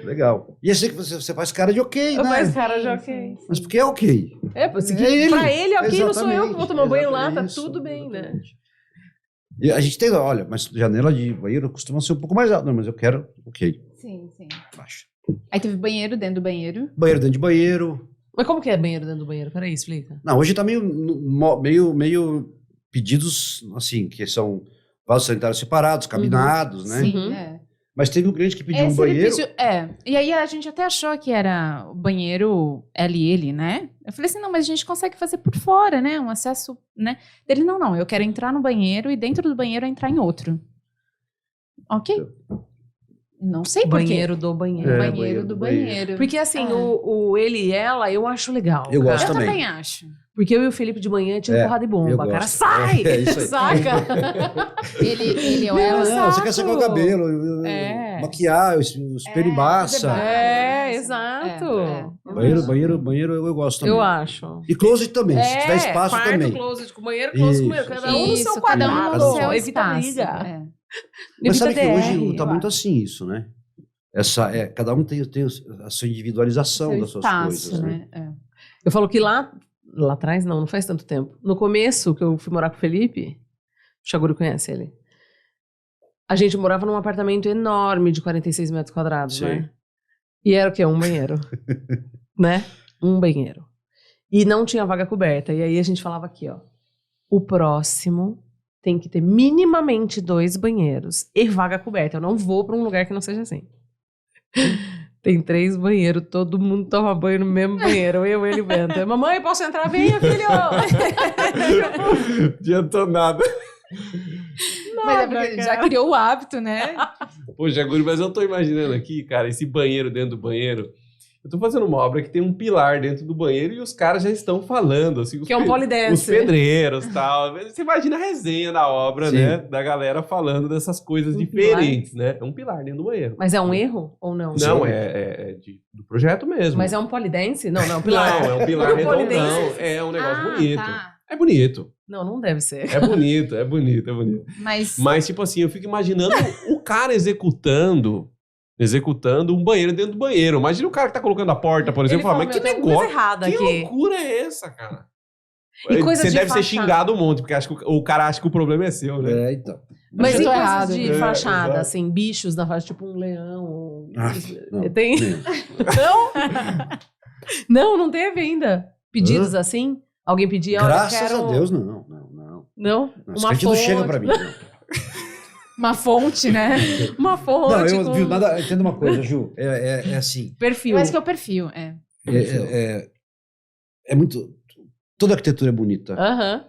Legal. E assim que você faz cara de ok, Eu né? faço cara de ok. Mas porque é ok. É, porque É ele. pra ele, ok, não sou eu que vou tomar banho lá, tá Exatamente, tudo bem, né? exatamente. E a gente tem, olha, mas janela de banheiro costuma ser um pouco mais alta, não, mas eu quero, ok, Sim, sim. baixa. Aí teve banheiro dentro do banheiro. Banheiro dentro de banheiro. Mas como que é banheiro dentro do banheiro? Peraí, explica. Não, hoje tá meio pedidos, assim, que são vasos sanitários separados, cabinados, né? Sim, Uhum. é. Mas teve um cliente que pediu um Esse ele banheiro. pediu- E aí a gente até achou que era o banheiro L, né? Eu falei assim, não, mas a gente consegue fazer por fora, né? Um acesso, né? Ele, não, eu quero entrar no banheiro e dentro do banheiro entrar em outro. Ok. Não sei por quê. Banheiro do banheiro. É, Banheiro do banheiro. Porque assim, É. o ele e ela, eu acho legal. Eu cara. gosto Eu também. também acho. Porque eu e o Felipe de manhã tinha porrada de eu bomba. Cara, gosto. sai! É isso aí. Saca? Ele ou Meu ela. Deus. Você quer secar o cabelo, É. maquiar, o espelho embaça. fazer É, Isso. exato. Banheiro eu gosto também. Eu acho. E closet também, se tiver espaço quarto, também. closet com banheiro, closet com Isso. banheiro. Cada um no seu Isso, cada um quadrado. no seu Evita espaço. briga. É. Mas Evita sabe que hoje DR, tá eu muito acho. assim isso, né? Cada um tem a sua individualização Seu das suas espaço, coisas, né? né? É. Eu falo que lá atrás, não faz tanto tempo. No começo, que eu fui morar com o Felipe, o Chaguri conhece ele. A gente morava num apartamento enorme de 46 metros quadrados, Sim. né? E era o quê? Um banheiro. Né? Um banheiro. E não tinha vaga coberta. E aí a gente falava aqui, ó. O próximo tem que ter minimamente 2 banheiros e vaga coberta. Eu não vou pra um lugar que não seja assim. Tem 3 banheiros, todo mundo toma banho no mesmo banheiro. Eu, ele e o Bento. Mamãe, posso entrar? Venha, filho! Adiantou nada. Mas é porque já criou o hábito, né? Poxa, Guri, mas eu tô imaginando aqui, cara, esse banheiro dentro do banheiro. Eu tô fazendo uma obra que tem um pilar dentro do banheiro e os caras já estão falando, assim, Que é um polidense. os pedreiros e tal. Você imagina a resenha da obra, Sim. né? Da galera falando dessas coisas diferentes, né? É um pilar dentro do banheiro. Mas é um erro ou não? Não, do projeto mesmo. Mas é um polidense? Não, não, pilar. Não, é um pilar É um redondão. polidense. É um negócio Ah, bonito. tá. É bonito. Não, não deve ser. É bonito, é bonito, é bonito. Mas, tipo assim, eu fico imaginando o cara executando um banheiro dentro do banheiro. Imagina o cara que tá colocando a porta, por exemplo, e fala, mas que "Meu, tem coisa negócio, errada que aqui." loucura é essa, cara? E coisas Você de deve ser fachada. xingado um monte, porque acha que o cara acha que o problema é seu, né? Então. Mas eu e tô coisas errado. de É, fachada, exato. assim, bichos na fachada, tipo um leão? Não, Tem? não. Não teve ainda. Pedidos assim? Alguém pedia, olha, Graças quero... a Deus, não. Não? Esse cliente não chega pra mim, não. Uma fonte, né? Uma fonte Não, eu com viu nada. Entenda uma coisa, Ju. É assim. perfil. Eu acho que é o perfil, É muito. Toda arquitetura é bonita. Aham,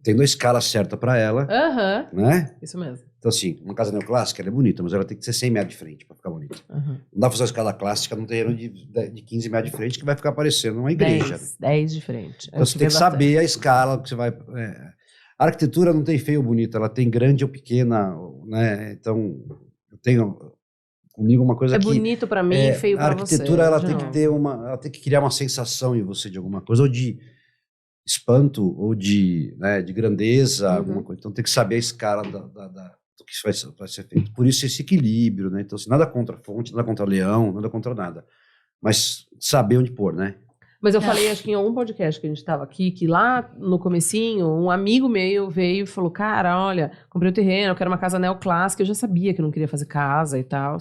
Tem uma escala certa pra ela, aham. né? Isso mesmo. Então, assim, uma casa neoclássica ela é bonita, mas ela tem que ser 100 metros de frente pra ficar bonita. Aham. Não dá pra fazer uma escala clássica num terreno de 15 metros de frente que vai ficar parecendo uma igreja. 10 diferente. Então você tem que saber a escala que você vai. A arquitetura não tem feio ou bonito, ela tem grande ou pequena, né? Então, eu tenho comigo uma coisa É que. bonito pra mim e feio A pra você. arquitetura ela de tem que novo. ter ela tem que criar uma sensação em você de alguma coisa, ou de espanto, ou de grandeza, Uhum. alguma coisa. Então tem que saber a escala do que vai ser feito. Por isso esse equilíbrio, né? Então, assim, nada contra a fonte, nada contra leão, nada contra nada. Mas saber onde pôr, né? Mas eu falei, acho que em algum podcast que a gente tava aqui, que lá no comecinho, um amigo meu veio e falou, cara, olha, comprei o terreno, eu quero uma casa neoclássica. Eu já sabia que eu não queria fazer casa e tal.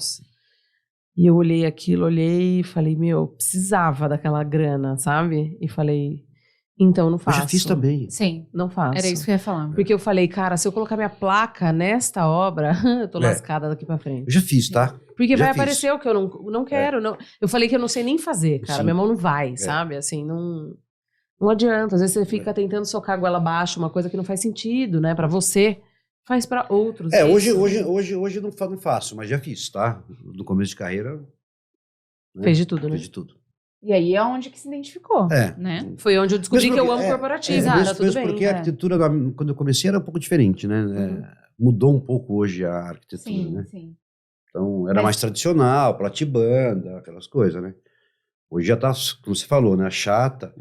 E eu olhei aquilo, olhei e falei, meu, precisava daquela grana, sabe? E falei, então não Eu faço. já fiz também. Sim, Não faço. era isso que eu ia falar. Porque eu falei, cara, se eu colocar minha placa nesta obra, eu tô lascada daqui pra frente. Eu já fiz, tá? Porque Já vai fiz. aparecer o que eu não quero. Não. Eu falei que eu não sei nem fazer, cara. Sim. Minha mão não vai, sabe? Assim, não adianta. Às vezes você fica tentando socar a goela abaixo, uma coisa que não faz sentido, né? Pra você, faz pra outros. Hoje eu não faço, mas já fiz, tá? No começo de carreira, né? Fez de tudo, né? Fiz de tudo. E aí é onde que se identificou, né? Foi onde eu descobri Mesmo que eu porque- amo corporativo. exato, Tá tudo mesmo bem. porque a arquitetura, quando eu comecei, era um pouco diferente, né? Mudou um pouco hoje a arquitetura, Sim, né? sim. Então, era Mas- mais tradicional, platibanda, aquelas coisas, né? Hoje já tá, como você falou, né? Chata.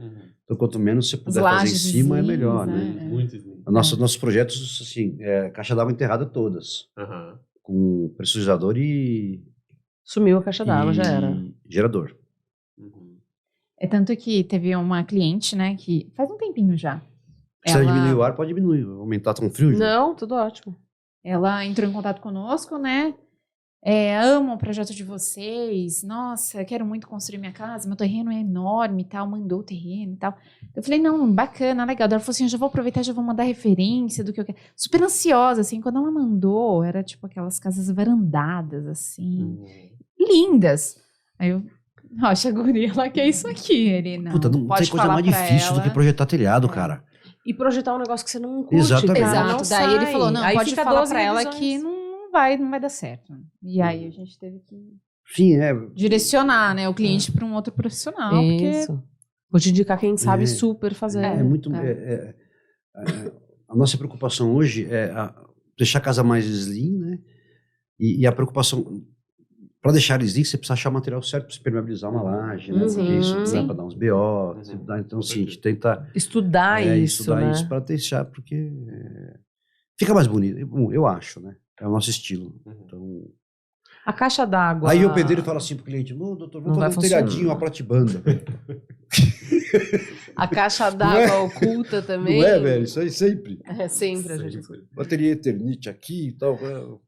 Então, quanto menos você puder fazer em cima, é melhor, né? Muito lindo. Nossos projetos, assim, caixa d'água enterrada todas. Aham. Com pressurizador e Sumiu a caixa d'água, já era. gerador. Uhum. É tanto que teve uma cliente, né, que faz um tempinho já. Se ela diminuir o ar, pode diminuir. Aumentar tão frio, Ju? Não, tudo ótimo. Ela entrou em contato conosco, né? Amo o projeto de vocês. Nossa, quero muito construir minha casa. Meu terreno é enorme e tal. Mandou o terreno e tal. Eu falei, não, bacana, legal. Ela falou assim, eu já vou aproveitar, já vou mandar referência do que eu quero. Super ansiosa, assim. Quando ela mandou, era tipo aquelas casas varandadas, assim. Lindas. Aí eu, nossa, a guria, ela quer isso aqui. Ele, não, Puta, não pode tem coisa falar mais pra difícil do ela. que projetar telhado, cara. E projetar um negócio que você não curte. Exatamente. cara, não Exato. Daí ele sai. falou, não, Aí pode fica falar 12 pra ela revisões. que não vai dar certo. E aí a gente teve que Sim, direcionar, né, o cliente para um outro profissional, porque Isso. Vou te indicar quem sabe É. super fazer. é muito... a nossa preocupação hoje é deixar a casa mais slim, né? E a preocupação... Para deixar slim, você precisa achar o material certo para permeabilizar uma laje, né? Porque isso dá Sim. para dar uns BO. Então, assim, a gente tenta Estudar isso, estudar né? isso para deixar, porque fica mais bonito. Bom, eu acho, né? É o nosso estilo. Então... A caixa d'água. Aí o pedreiro fala assim pro cliente, doutor, Não vamos vai fazer um telhadinho, funcionar. uma platibanda. A caixa d'água oculta também. Não é, velho? Isso aí sempre. É sempre a gente. Bateria Eternite aqui e tal.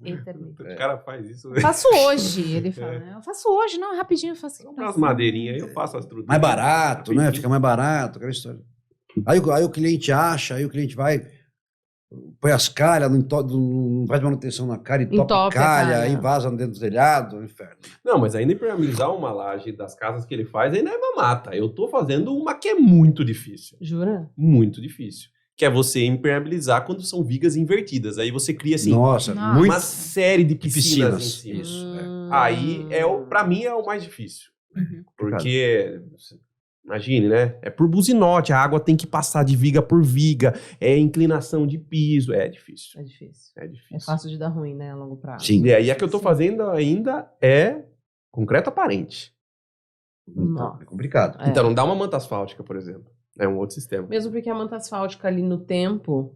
Internet. O cara faz isso, né? faço hoje, ele fala, né? Eu faço hoje, não, rapidinho eu faço. Comprar umas madeirinhas aí, eu faço as estruturas. Mais barato, né? Rapidinho. Fica mais barato, aquela história. Aí o cliente acha, aí o cliente vai, põe as calhas, não faz manutenção na calha, e topa Entope a calha, calha. aí vaza dentro do telhado, é um inferno. Não, mas ainda impermeabilizar uma laje das casas que ele faz ainda é mamata. Eu tô fazendo uma que é muito difícil. Jura? Muito difícil. que é você impermeabilizar quando são vigas invertidas. Aí você cria, assim, Nossa, Nossa. muito uma série de piscinas em cima. Isso. Aí, pra mim, é o mais difícil. Uhum. Porque, imagine, né? É por buzinote, a água tem que passar de viga por viga, é inclinação de piso, é difícil. É difícil. É É difícil. fácil de dar ruim, né, a longo prazo. Sim. E aí, a que eu tô fazendo ainda é concreto aparente. Então, é complicado. É. Então, não dá uma manta asfáltica, por exemplo. É um outro sistema. Mesmo porque a manta asfáltica ali no tempo,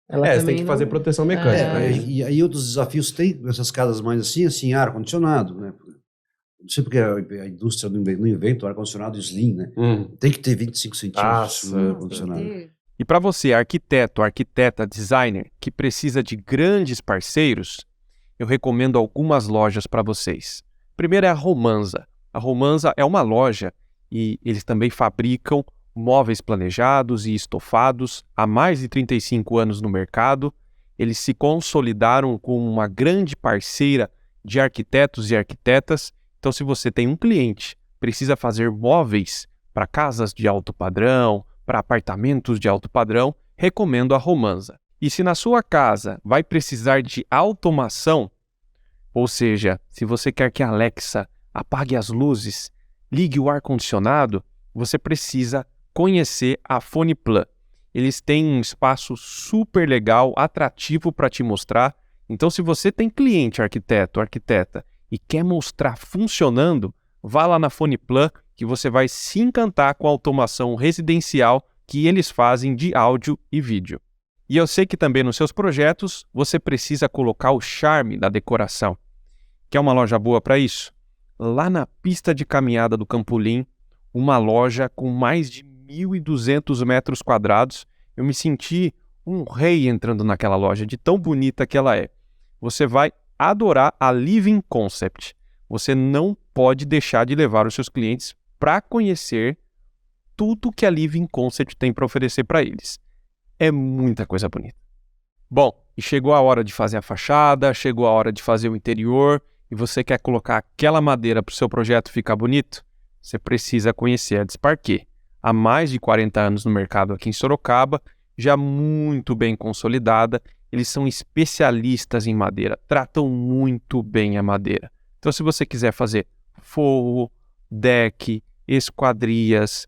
ela Você também tem que fazer não... proteção mecânica. É. Né? E aí outros desafios tem essas casas mais assim, ar-condicionado, né? Não sei porque a indústria não inventa o ar-condicionado slim, né? Tem que ter 25 centímetros Nossa, no ar-condicionado. E para você, arquiteto, arquiteta, designer, que precisa de grandes parceiros, eu recomendo algumas lojas para vocês. Primeiro é a Romanza. A Romanza é uma loja e eles também fabricam móveis planejados e estofados há mais de 35 anos no mercado. Eles se consolidaram como uma grande parceira de arquitetos e arquitetas. Então, se você tem um cliente, precisa fazer móveis para casas de alto padrão, para apartamentos de alto padrão, recomendo a Romanza. E se na sua casa vai precisar de automação, ou seja, se você quer que a Alexa apague as luzes, ligue o ar-condicionado, você precisa conhecer a Foniplan. Eles têm um espaço super legal, atrativo para te mostrar. Então, se você tem cliente arquiteto, arquiteta, e quer mostrar funcionando, vá lá na Foniplan que você vai se encantar com a automação residencial que eles fazem de áudio e vídeo. E eu sei que também nos seus projetos você precisa colocar o charme da decoração. Quer uma loja boa para isso? Lá na pista de caminhada do Campolim, uma loja com mais de 1.200 metros quadrados. Eu me senti um rei entrando naquela loja, de tão bonita que ela é. Você vai adorar a Living Concept. Você não pode deixar de levar os seus clientes para conhecer tudo que a Living Concept tem para oferecer para eles. É muita coisa bonita. Bom, e chegou a hora de fazer a fachada, chegou a hora de fazer o interior, e você quer colocar aquela madeira para o seu projeto ficar bonito? Você precisa conhecer a Desparquet. Há mais de 40 anos no mercado aqui em Sorocaba, já muito bem consolidada. Eles são especialistas em madeira, tratam muito bem a madeira. Então, se você quiser fazer forro, deck, esquadrias,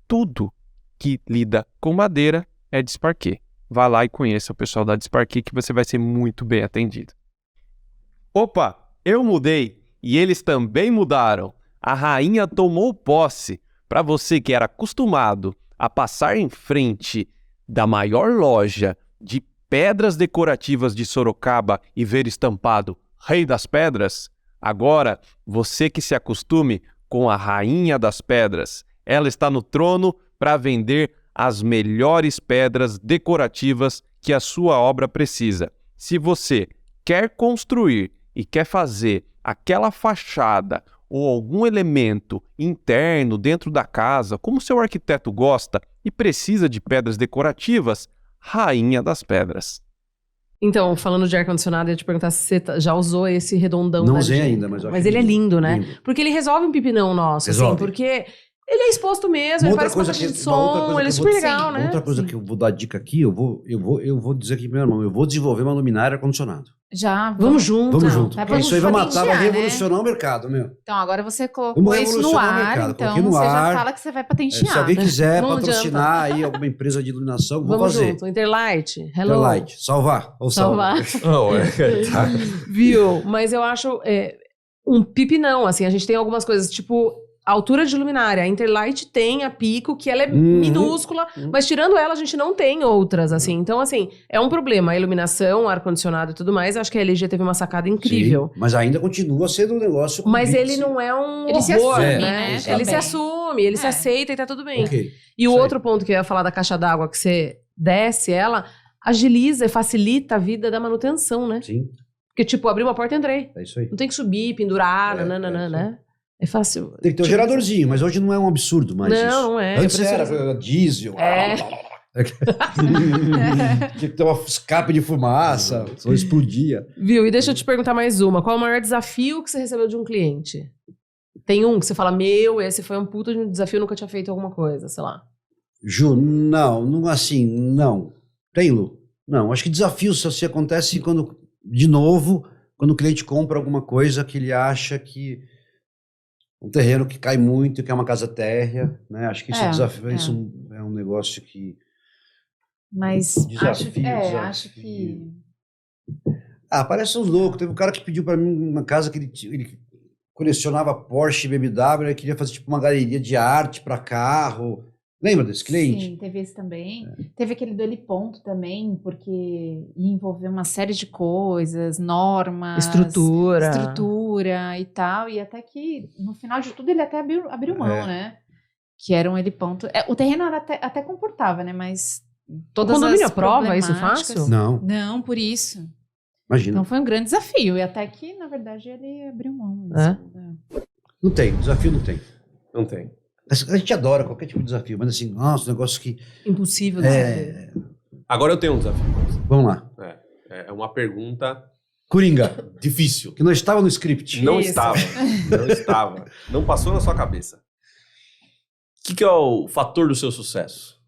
tudo que lida com madeira é Desparquet. Vá lá e conheça o pessoal da Desparquet que você vai ser muito bem atendido. Opa, eu mudei e eles também mudaram. A rainha tomou posse. Para você que era acostumado a passar em frente da maior loja de pedras decorativas de Sorocaba e ver estampado Rei das Pedras, agora você que se acostume com a Rainha das Pedras. Ela está no trono para vender as melhores pedras decorativas que a sua obra precisa. Se você quer construir e quer fazer aquela fachada ou algum elemento interno dentro da casa, como seu arquiteto gosta e precisa de pedras decorativas, Rainha das Pedras. Então, falando de ar-condicionado, eu ia te perguntar se você já usou esse redondão Não da usei Digital. ainda, mas eu acho Mas ele é lindo, né? lindo. Porque ele resolve um pipinão nosso, assim, Resolve. porque ele é exposto mesmo, ele Uma outra parece uma coisa caixa de que- uma outra som, coisa ele é que eu super vou- legal, né? Outra coisa que eu vou dar dica aqui, eu vou dizer aqui em primeira mão, eu vou desenvolver uma luminária ar-condicionado. Já. Vamos junto. Vamos junto. Vai Porque isso aí vai matar, vai patentear, né? revolucionar o mercado, meu. Então, agora você colocou Vamos isso no revolucionar o ar, mercado. então Coloquei no você já ar. fala que você vai Se patentear. alguém quiser Não patrocinar aí alguma empresa de iluminação, vou Vamos fazer. junto. Interlight, hello. Interlight. Salvar. Ou Salvar. Não, tá. Viu? Mas eu acho um pipinão, assim, a gente tem algumas coisas, tipo, a altura de luminária. A Interlight tem a Pico, que ela é minúscula, mas tirando ela, a gente não tem outras, assim. Então, assim, é um problema. A iluminação, ar-condicionado e tudo mais, acho que a LG teve uma sacada incrível. Sim, mas ainda continua sendo um negócio... com Mas ele bits. não é um Ele se horror, assume, né? né? Ele Também. se assume, ele se É. aceita e tá tudo bem. Ok. E o Isso aí. outro ponto que eu ia falar da caixa d'água, que você desce ela, agiliza e facilita a vida da manutenção, né? Sim, Porque, tipo, abri uma porta e entrei. é isso aí. Não tem que subir, pendurar, É, nananana, é, né? É fácil. Tem que ter um geradorzinho, mas hoje não é um absurdo mais isso. Não, não é. Antes Eu preciso- era diesel. É. Tinha que ter uma escape de fumaça, só explodia. Viu? E deixa eu te perguntar mais uma. Qual é o maior desafio que você recebeu de um cliente? Tem um que você fala, meu, esse foi um puta de um desafio, eu nunca tinha feito alguma coisa, sei lá. Ju, não assim, não. Tem, Lu? Não, acho que desafios assim, acontecem quando, de novo, quando o cliente compra alguma coisa que ele acha que um terreno que cai muito, que é uma casa térrea, né? Acho que isso é desafio, isso é um negócio que... Mas Desafio. acho que... Parece uns loucos. Teve um cara que pediu para mim uma casa que ele colecionava Porsche e BMW, ele queria fazer tipo uma galeria de arte para carro. Lembra desse cliente? Sim, teve esse também. Teve aquele do Heliponto também, porque ia envolver uma série de coisas, normas, estrutura e tal. E até que, no final de tudo, ele até abriu mão, né? Que era um Heliponto. O terreno era até comportava, né? Mas todas o condomínio as aprova isso problemáticas... fácil? Não. Não, por isso. Imagina. Então foi um grande desafio. E até que, na verdade, ele abriu mão. Não tem, desafio não tem. Não tem. A gente adora qualquer tipo de desafio, mas assim, nossa, um negócio que... Impossível de saber. Agora eu tenho um desafio pra você. Vamos lá. É uma pergunta Coringa, difícil. que não estava no script. Não Isso. estava. Não estava. Não passou na sua cabeça. O que é o fator do seu sucesso?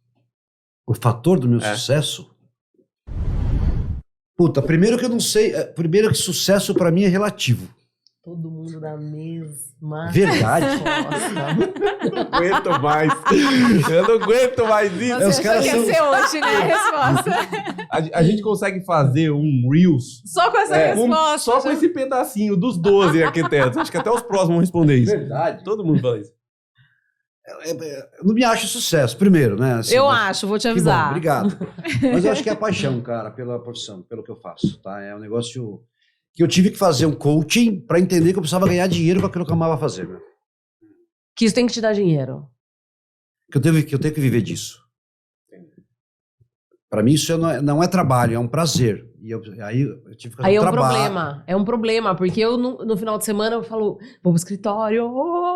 O fator do meu sucesso? Puta, primeiro que eu não sei... Primeiro que sucesso pra mim é relativo. Todo mundo da mesma... Verdade. Eu não aguento mais. Eu não aguento mais isso. Os caras Ia são... ser hoje, né? A resposta. A gente consegue fazer um Reels Só com essa resposta. só com esse pedacinho dos 12 arquitetos. Acho que até os próximos vão responder isso. Verdade. Todo mundo fala isso. Eu não me acho sucesso, primeiro, né? Assim, Eu mas- acho, vou te Que bom, avisar. obrigado. Mas eu acho que é a paixão, cara, pela profissão, pelo que eu faço, tá? É um negócio que eu tive que fazer um coaching para entender que eu precisava ganhar dinheiro com aquilo que eu amava fazer, meu. Que isso tem que te dar dinheiro. Que eu tenho que viver disso. Para mim isso não é trabalho, é um prazer. E aí eu tive que fazer Aí é um trabalho. problema. É um problema, porque eu no final de semana eu falo, vou pro escritório,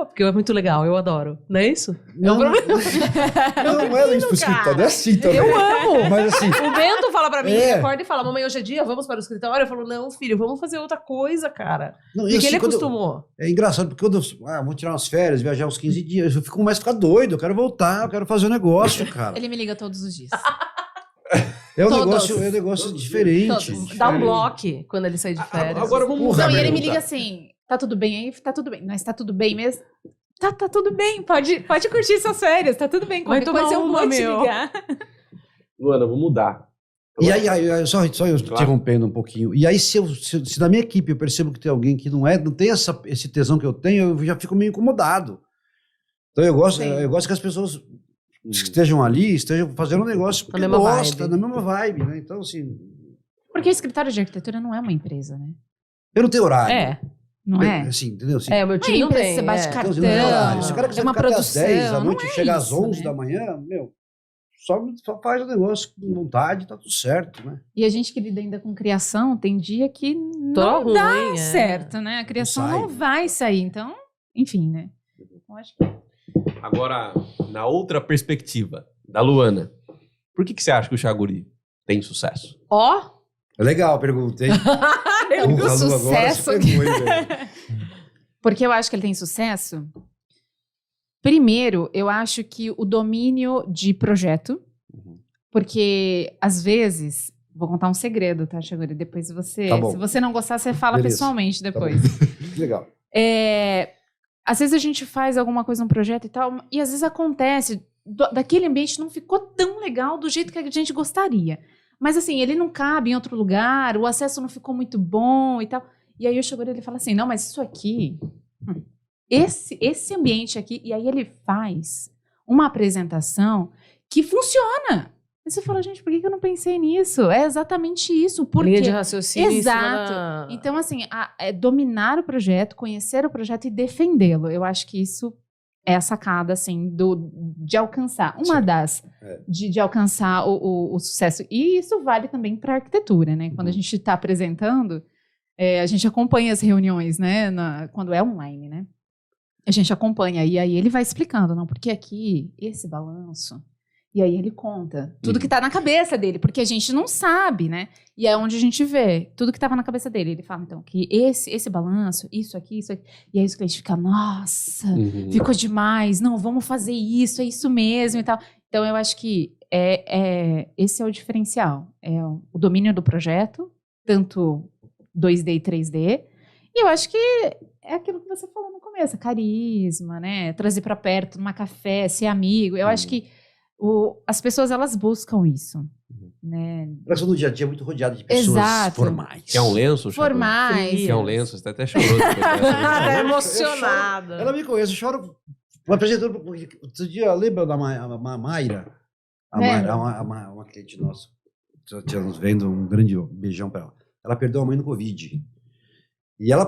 porque é muito legal, eu adoro. Não é isso? Não, é um problema. não é isso pro escritório, não é assim também. Eu amo. Mas assim, O Bento fala pra mim, É. acorda e fala, mamãe, hoje é dia, vamos para o escritório? Eu falo, não, filho, vamos fazer outra coisa, cara. não, Porque assim, ele quando acostumou. é engraçado, porque quando eu vou tirar umas férias, viajar uns 15 dias, eu fico mais ficar doido, eu quero voltar, eu quero fazer um negócio, cara. Ele me liga todos os dias. É um Todos. negócio diferente. Todos. Dá um bloco quando ele sai de férias. Agora vamos Porra, mudar. Não, e a ele me pergunta. liga assim, tá tudo bem aí? Tá tudo bem. Mas tá tudo bem mesmo? Tá tudo bem, pode curtir suas férias, tá tudo bem. Vai Qualquer tomar coisa eu uma, vou te meu. ligar. Luana, vou mudar. E aí, só eu interrompendo um pouquinho. E aí, se na minha equipe eu percebo que tem alguém que não tem esse tesão que eu tenho, eu já fico meio incomodado. Então eu gosto que as pessoas estejam ali, estejam fazendo um negócio porque mesma gosta, vibe. na mesma vibe, né? Então, assim, Porque o escritório de arquitetura não é uma empresa, né? eu não tenho horário. É. Não é? Assim, entendeu? Assim, É, o meu Não é time não empresa, tem. você bate é. cartão. então, assim, não tem horário. Se o cara quiser É uma ficar até às 10 da produção, noite não e é chegar às isso, 11 né? da manhã, meu, só faz o negócio com vontade, tá tudo certo, né? E a gente que lida ainda com criação, tem dia que Tô não dá ruim, é. certo, né? A criação sai. não vai sair. Então, enfim, né? Eu acho que... Agora, na outra perspectiva, da Luana. Por que você acha que o Chaguri tem sucesso? Ó, É legal a pergunta, hein? Eu O vi o Ralu agora sucesso. se pegou, hein, velho? Porque eu acho que ele tem sucesso. Primeiro, eu acho que o domínio de projeto, porque às vezes, vou contar um segredo, tá, Chaguri? Depois você, Tá bom. se você não gostar, você fala Beleza. pessoalmente Tá depois. Que legal. Às vezes a gente faz alguma coisa, um projeto e tal, e às vezes acontece, daquele ambiente não ficou tão legal do jeito que a gente gostaria. Mas assim, ele não cabe em outro lugar, o acesso não ficou muito bom e tal. E aí o Chaguri, ele fala assim, não, mas isso aqui, esse ambiente aqui, e aí ele faz uma apresentação que funciona. E você fala, gente, por que eu não pensei nisso? É exatamente isso. Por linha de quê? raciocínio em cima Exato. da- Então, assim, é dominar o projeto, conhecer o projeto e defendê-lo. Eu acho que isso é a sacada, assim, de alcançar. Uma das, de alcançar o sucesso. E isso vale também para a arquitetura, né? Quando a gente está apresentando, a gente acompanha as reuniões, né? Quando é online, né? A gente acompanha. E aí ele vai explicando, não, porque aqui, esse balanço, E aí ele conta tudo que tá na cabeça dele, porque a gente não sabe, né? E é onde a gente vê tudo que tava na cabeça dele. Ele fala, então, que esse balanço, isso aqui. E aí os clientes ficam, nossa, ficou demais. Não, vamos fazer isso, é isso mesmo e tal. Então, eu acho que esse é o diferencial. É o domínio do projeto, tanto 2D e 3D. E eu acho que é aquilo que você falou no começo, carisma, né? Trazer pra perto, numa café, ser amigo. Eu acho que as pessoas, elas buscam isso, né? A pessoa no dia a dia é muito rodeada de pessoas Exato. formais. Quer um lenço? Chaguri? Formais. Quer um lenço? Você até chorou. depois dessa. Tá emocionada. Ela me conhece, eu choro. Uma apresentadora, outro dia, lembra da Mayra? A Mayra, uma cliente nossa. Estamos vendo, um grande beijão pra ela. Ela perdeu a mãe no Covid. E ela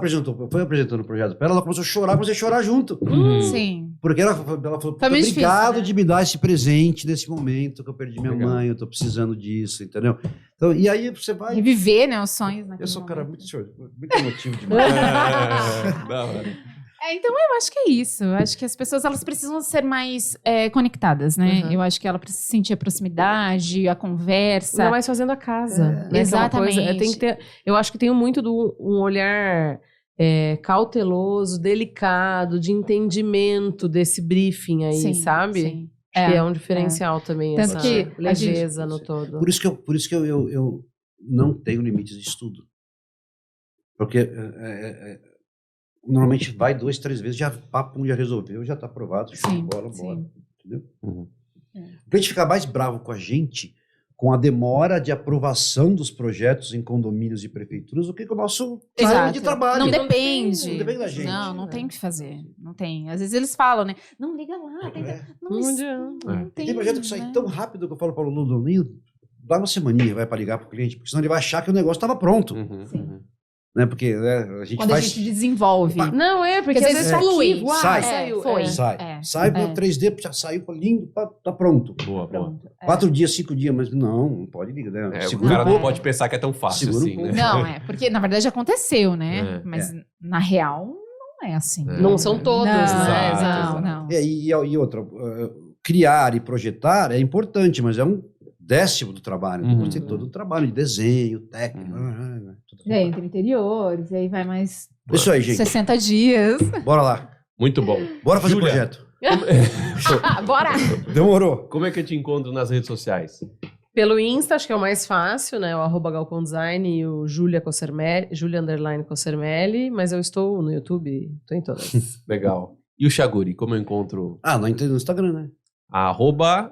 foi apresentando o projeto pra ela começou a chorar, comecei a chorar junto. Sim. Porque ela falou, Foi obrigado muito difícil, né? de me dar esse presente nesse momento que eu perdi minha Legal. mãe, eu tô precisando disso, entendeu? Então, e aí você vai... Reviver, né, os sonhos. Eu sou um cara momento. muito emotivo demais. Da hora. Então eu acho que é isso. Eu acho que as pessoas, elas precisam ser mais conectadas, né? Uhum. Eu acho que ela precisa sentir a proximidade, a conversa. Ainda mais fazendo a casa. né? Que é uma Exatamente. coisa- tem que ter, eu acho que tem muito um olhar cauteloso, delicado, de entendimento desse briefing aí, Sim, sabe? sim. Acho que é um diferencial também, Tanto essa que a leveza no todo. Por isso que eu não tenho limites de estudo. Porque normalmente vai 2, 3 vezes, já papo já resolveu, já está aprovado, show de Sim, bola, bora. sim. Entendeu? Uhum. O cliente fica mais bravo com a gente com a demora de aprovação dos projetos em condomínios e prefeituras do que com o nosso time Exato. de trabalho. Não Não depende. Não depende da gente. Não tem o que fazer. Não tem. Às vezes eles falam, né? Não, liga lá. Tenta... Não, Não isso- adianta. não Tem projeto que sai né? tão rápido que eu falo para o Ludoninho, dá uma semaninha, vai para ligar para o cliente, porque senão ele vai achar que o negócio estava pronto. Uhum, Sim. uhum. Né? Porque a gente Quando faz... a gente desenvolve. Não, porque Porque às vezes flui. flui. Uau, Sai. saiu. Foi. Sai pro 3D, já saiu, lindo, tá pronto. Boa, boa. Pronto. 4 dias, 5 dias, mas não pode ligar. Né? O Segura cara um não pouco. pode pensar que é tão fácil Segura um assim, pouco. né? Não, porque na verdade aconteceu, né? É. Mas na real não é assim. É. Não são todos, não, né? Exato, Exato. não. E outra, criar e projetar é importante, mas é um décimo do trabalho. Uhum. Depois tem todo o trabalho de desenho, técnico. Tudo. E aí, entre interiores, e aí vai mais Isso aí, gente. 60 dias. Bora lá. Muito bom. Bora fazer Júlia. projeto. Bora! Demorou. Como é que eu te encontro nas redes sociais? Pelo Insta, acho que é o mais fácil, né? O @galpãodesign e o Julia Cossermelli, mas eu estou no YouTube, estou em todas. Legal. E o Chaguri, como eu encontro? Não entendi no Instagram, né? @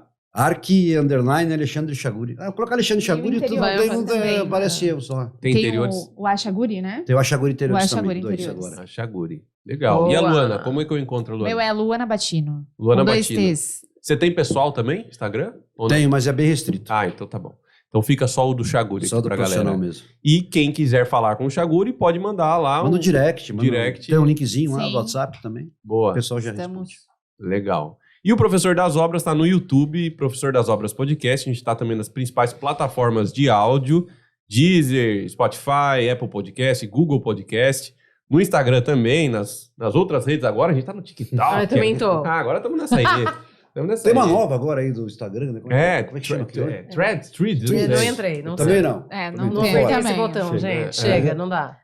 Alexandre Chaguri. Eu colocar Alexandre Chaguri, tudo interior bem, também, aparece eu só. Tem interiores? o Achaguri, né? Tem o Achaguri Interiores O Achaguri também, 2 Interiores. agora. A Chaguri. Legal. E a Boa. Luana, como é que eu encontro a Luana? Meu é Luana Batino. Luana com 2 Batino. T's. Você tem pessoal também, Instagram? Ou não? Tenho, mas é bem restrito. Ah, então tá bom. Então fica só o do Chaguri Só aqui do pra profissional galera. mesmo. E quem quiser falar com o Chaguri, pode mandar lá. Manda o direct. direct. Tem um linkzinho lá Sim. do WhatsApp também. O Boa. pessoal já Estamos... responde. Legal. E o Professor das Obras está no YouTube, Professor das Obras Podcast. A gente está também nas principais plataformas de áudio, Deezer, Spotify, Apple Podcast, Google Podcast. No Instagram também, nas outras redes agora. A gente está no TikTok. Eu também tô. Agora estamos nessa aí. Estamos nessa Tem uma aí. nova agora aí do Instagram, né? Como É, que chama? Threads, Eu não entrei, não Também sei. não. não Também Não tô apertei fora. esse Também. botão, Chega, gente. é. Chega, não dá.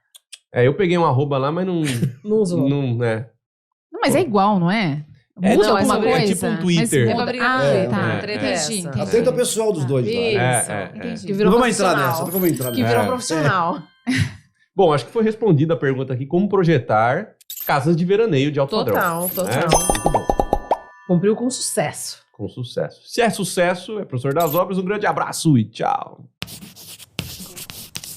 Eu peguei um arroba lá, mas não... Não usou. não Não, mas é igual, não é? É, Muda não, alguma é coisa? tipo um Twitter. Mas É pra muda- brigar com treta, treta, a treta é entendi, essa. entendi. Atenta o pessoal dos dois lá. Isso. Entendi. Que virou Não vamos entrar profissional. nessa, não vamos entrar Que nessa. virou É. profissional. Bom, acho que foi respondida a pergunta aqui. Como projetar casas de veraneio de alto padrão? Total. É, muito bom. Cumpriu com sucesso. Com sucesso. Se é sucesso, é Professor das Obras. Um grande abraço e tchau.